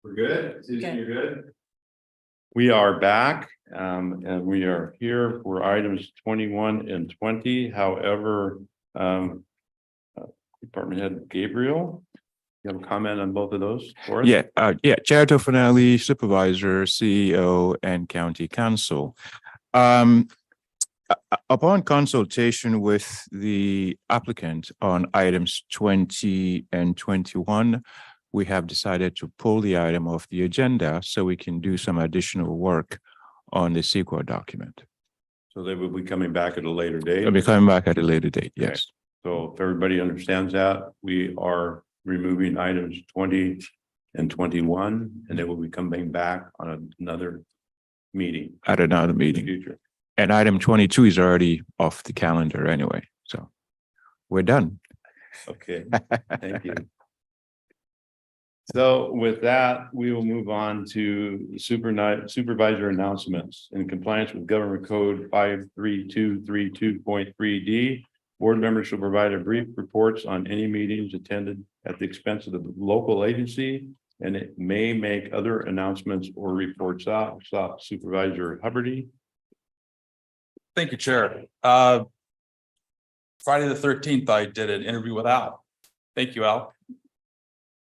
S1: We're good? Susan, you're good? We are back, and we are here for items 21 and 20. However, Department Head Gabriel, you have a comment on both of those for us?
S18: Yeah, Chair Tofinelli, Supervisor, CEO, and County Council. Upon consultation with the applicant on items 20 and 21, we have decided to pull the item off the agenda so we can do some additional work on the CEQA document.
S1: So they will be coming back at a later date?
S18: They'll be coming back at a later date, yes.
S1: So if everybody understands that, we are removing items 20 and 21, and they will be coming back on another meeting.
S18: At another
S1: In the
S18: meeting.
S1: future.
S18: And item 22 is already off the calendar anyway, so we're done.
S1: Okay, thank you. So with that, we will move on to supervisor announcements. In compliance with Government Code 53232.3D. Board members shall provide a brief reports on any meetings attended at the expense of the local agency, and it may make other announcements or reports out. Supervisor Hubbard.
S15: Thank you, Chair. Friday the 13th, I did an interview with Al. Thank you, Al.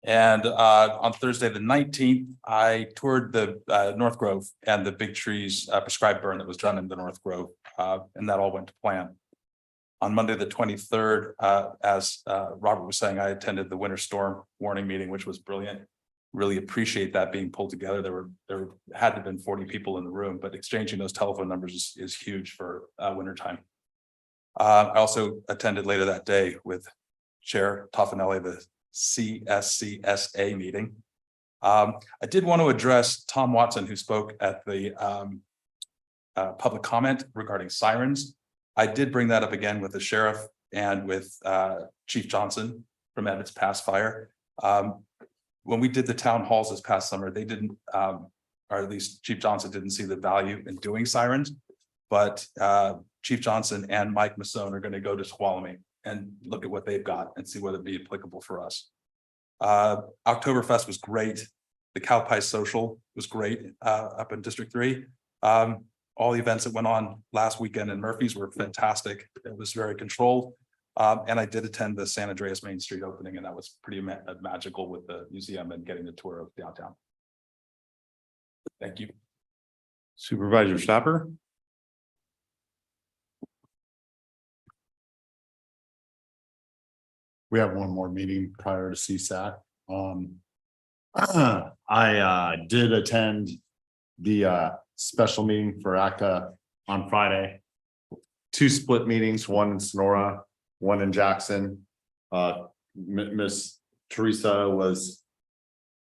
S15: And on Thursday the 19th, I toured the North Grove and the big trees prescribed burn that was done in the North Grove, and that all went to plan. On Monday the 23rd, as Robert was saying, I attended the winter storm warning meeting, which was brilliant. Really appreciate that being pulled together. There had to have been 40 people in the room, but exchanging those telephone numbers is huge for wintertime. I also attended later that day with Chair Tofinelli, the CSCSA meeting. I did want to address Tom Watson, who spoke at the public comment regarding sirens. I did bring that up again with the sheriff and with Chief Johnson from Edmonds Pass Fire. When we did the town halls this past summer, they didn't, or at least Chief Johnson didn't see the value in doing sirens. But Chief Johnson and Mike Masson are going to go to Squalamy and look at what they've got and see whether it'd be applicable for us. Oktoberfest was great. The Cow Pie Social was great up in District 3. All the events that went on last weekend in Murphy's were fantastic. It was very controlled. And I did attend the San Andreas Main Street opening, and that was pretty magical with the museum and getting the tour of downtown. Thank you.
S1: Supervisor Stopper.
S12: We have one more meeting prior to CSAC. I did attend the special meeting for ACA on Friday. 2 split meetings, one in Sonora, one in Jackson. Miss Teresa was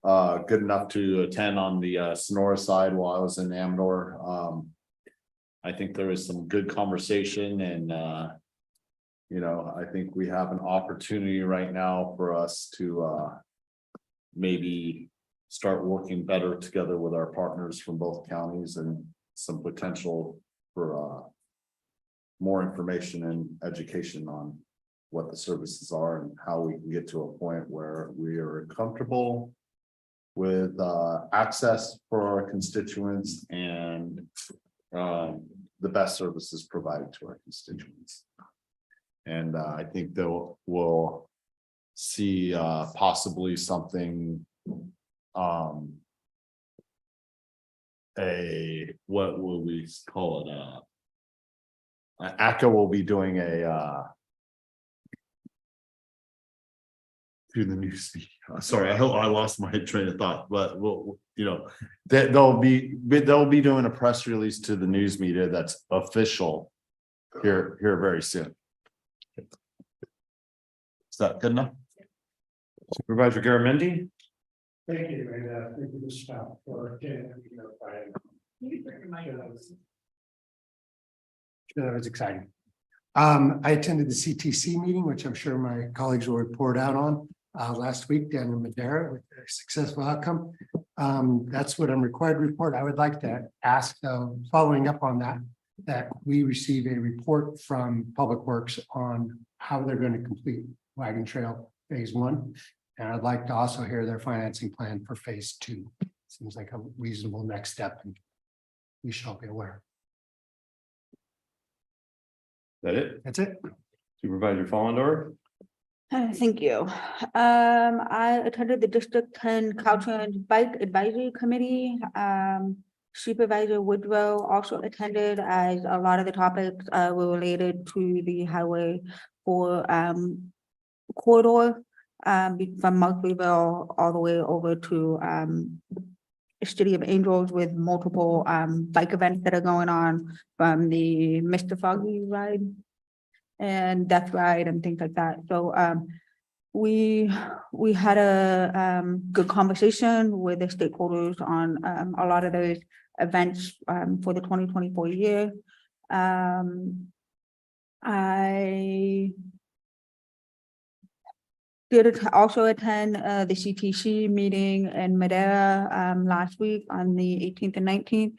S12: good enough to attend on the Sonora side while I was in Amador. I think there was some good conversation, and I think we have an opportunity right now for us to maybe start working better together with our partners from both counties, and some potential for more information and education on what the services are and how we can get to a point where we are comfortable with access for our constituents and the best services provided to our constituents. And I think we'll see possibly something, what will we call it? ACA will be doing to the news. Sorry, I hope I lost my train of thought, but they'll be doing a press release to the news media that's official here very soon. Is that good enough?
S1: Supervisor Garamendi.
S11: Thank you, and thank you to staff for getting that was exciting. I attended the CTC meeting, which I'm sure my colleagues will report out on last week down in Madera with a successful outcome. That's what I'm required to report. I would like to ask, following up on that we receive a report from Public Works on how they're going to complete Wagon Trail Phase 1. And I'd like to also hear their financing plan for Phase 2. seems like a reasonable next step, and we shall be aware.
S1: Is that it?
S11: That's it.
S1: Supervisor Fallendorf?
S14: Thank you. I attended the District 10 Caltrans Bike Advisory Committee. Supervisor Woodrow also attended, as a lot of the topics were related to the highway for corridor from Markleeville all the way over to City of Angels, with multiple bike events that are going on, from the Mr. Foggy ride and Death Ride and things like that. So we had a good conversation with the stakeholders on a lot of those events for the 2024 year. I did also attend the CTC meeting in Madera last week on the 18th and 19th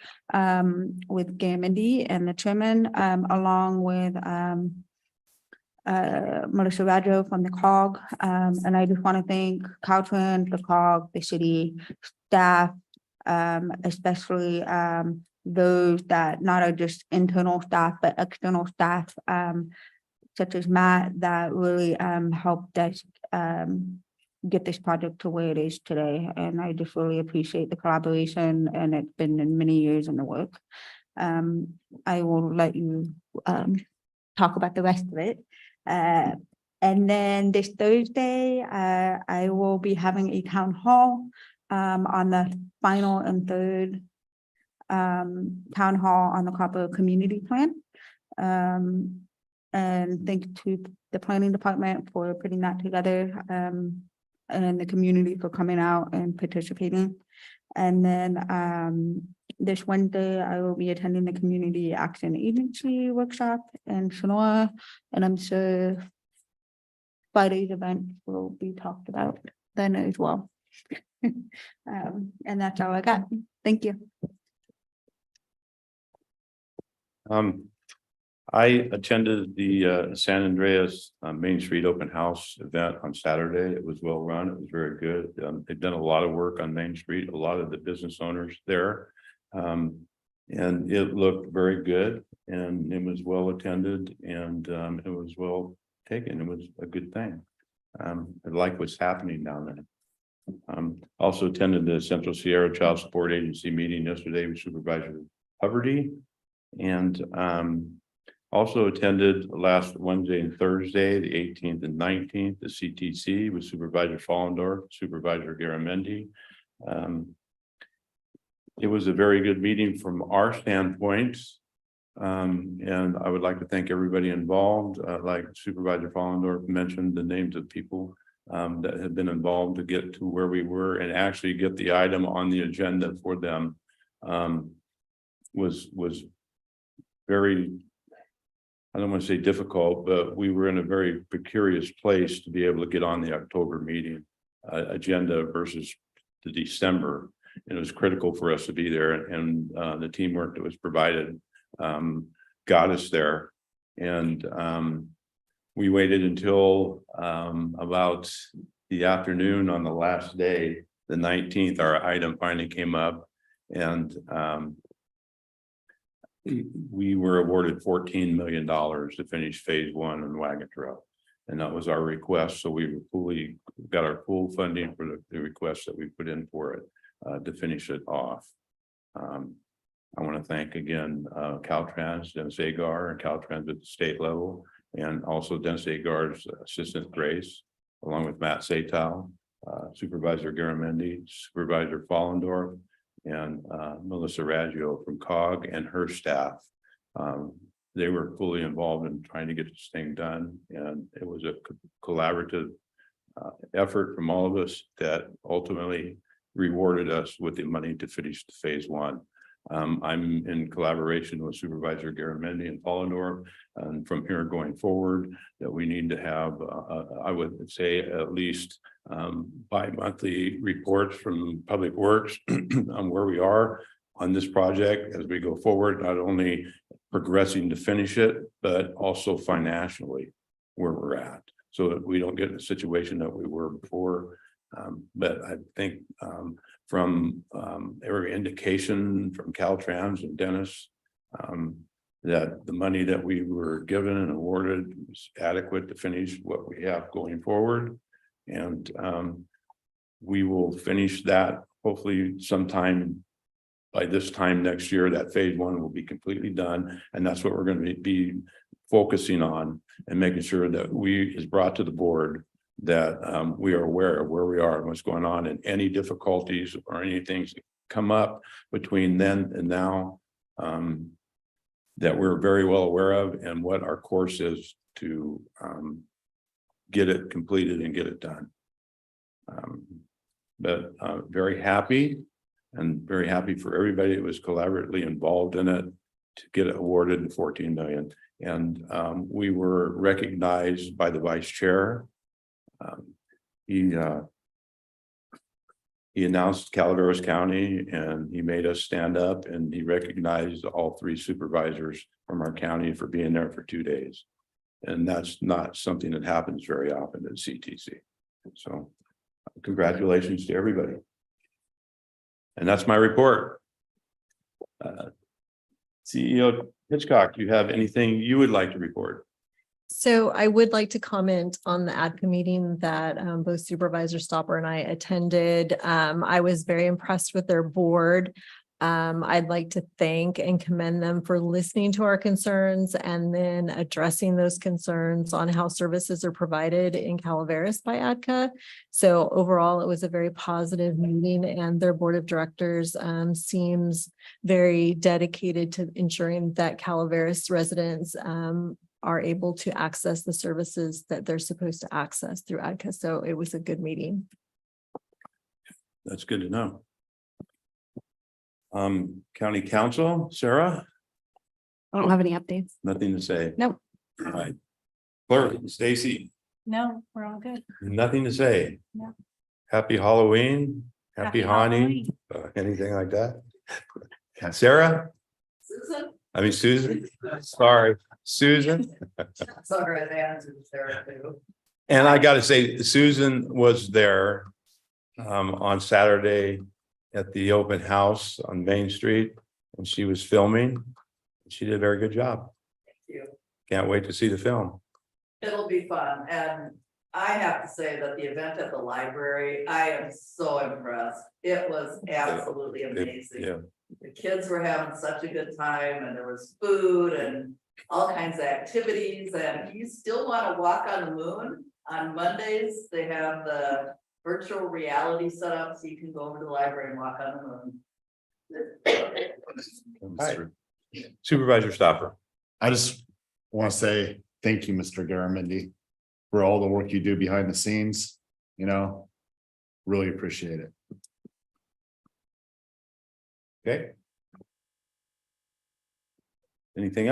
S14: with Gamindy and the chairman, along with Melissa Rajo from the COG. And I just want to thank Caltrans, the COG, the city staff, especially those that not are just internal staff, but external staff, such as Matt, that really helped us get this project to where it is today. And I just really appreciate the collaboration, and it's been in many years in the work. I will let you talk about the rest of it. And then this Thursday, I will be having a town hall on the final and third town hall on the copper community plan. And thank you to the planning department for putting that together, and the community for coming out and participating. And then this Wednesday, I will be attending the Community Action Agency workshop in Sonora, and I'm sure Friday's event will be talked about then as well. And that's all I got. Thank you.
S1: I attended the San Andreas Main Street Open House event on Saturday. It was well run. It was very good. They've done a lot of work on Main Street, a lot of the business owners there. And it looked very good, and it was well attended, and it was well taken. It was a good thing. I like what's happening down there. Also attended the Central Sierra Child Support Agency meeting yesterday with Supervisor Huberty, and also attended last Wednesday and Thursday, the 18th and 19th, the CTC with Supervisor Fallendorf, Supervisor Garamendi. It was a very good meeting from our standpoint. And I would like to thank everybody involved. Like Supervisor Fallendorf mentioned, the names of people that have been involved to get to where we were and actually get the item on the agenda for them was very, I don't want to say difficult, but we were in a very precarious place to be able to get on the October meeting agenda versus the December. And it was critical for us to be there, and the teamwork that was provided got us there. And we waited until about the afternoon on the last day, the 19th, our item finally came up, and we were awarded $14 million to finish phase 1 in Wagon Trail. And that was our request. So we fully got our full funding for the request that we put in for it to finish it off. I want to thank again Caltrans, Dennis Agar, and Caltrans at the state level, and also Dennis Agar's assistant Grace, along with Matt Satal, Supervisor Garamendi, Supervisor Fallendorf, and Melissa Raggio from COG and her staff. They were fully involved in trying to get this thing done, and it was a collaborative effort from all of us that ultimately rewarded us with the money to finish the phase 1. I'm in collaboration with Supervisor Garamendi and Fallendorf, and from here going forward, that we need to have, I would say, at least bi-monthly reports from Public Works on where we are on this project as we go forward, not only progressing to finish it, but also financially where we're at, so that we don't get in a situation that we were before. But I think from every indication from Caltrans and Dennis, that the money that we were given and awarded is adequate to finish what we have going forward. And we will finish that hopefully sometime by this time next year. That phase one will be completely done. And that's what we're going to be focusing on, and making sure that is brought to the board that we are aware of where we are and what's going on, and any difficulties or anything that come up between then and now, that we're very well aware of, and what our course is to get it completed and get it done. But very happy, and very happy for everybody that was collaboratively involved in it to get it awarded the 14 million. And we were recognized by the vice chair. He announced Calaveras County, and he made us stand up, and he recognized all 3 supervisors from our county for being there for 2 days. And that's not something that happens very often at CTC. So congratulations to everybody. And that's my report. CEO Hitchcock, do you have anything you would like to report?
S19: So I would like to comment on the ADCA meeting that both Supervisor Stopper and I attended. I was very impressed with their board. I'd like to thank and commend them for listening to our concerns and then addressing those concerns on how services are provided in Calaveras by ADCA. So overall, it was a very positive meeting, and their board of directors seems very dedicated to ensuring that Calaveras residents are able to access the services that they're supposed to access through ADCA. So it was a good meeting.
S1: That's good to know. County Council, Sarah?
S8: I don't have any updates.
S1: Nothing to say.
S8: Nope.
S1: All right. Clerk, Stacy,
S17: No, we're all good.
S1: nothing to say.
S17: No.
S1: Happy Halloween, happy Hanukkah, anything like that? Sarah? Susan? Sorry, Susan.
S20: Sorry, I answered Sarah too.
S1: And I gotta say, Susan was there on Saturday at the open house on Main Street, and she was filming. She did a very good job.
S20: Thank you.
S1: Can't wait to see the film.
S20: It'll be fun. And I have to say that the event at the library, I am so impressed. It was absolutely amazing.
S1: Yeah.
S20: The kids were having such a good time, and there was food and all kinds of activities. And you still want to walk on the moon on Mondays, they have the virtual reality set up so you can go over to the library and walk on the moon.
S1: All right. Supervisor Stopper.
S12: I just want to say thank you, Mr. Garamendi, for all the work you do behind the scenes. Really appreciate it.
S1: Okay. Anything else?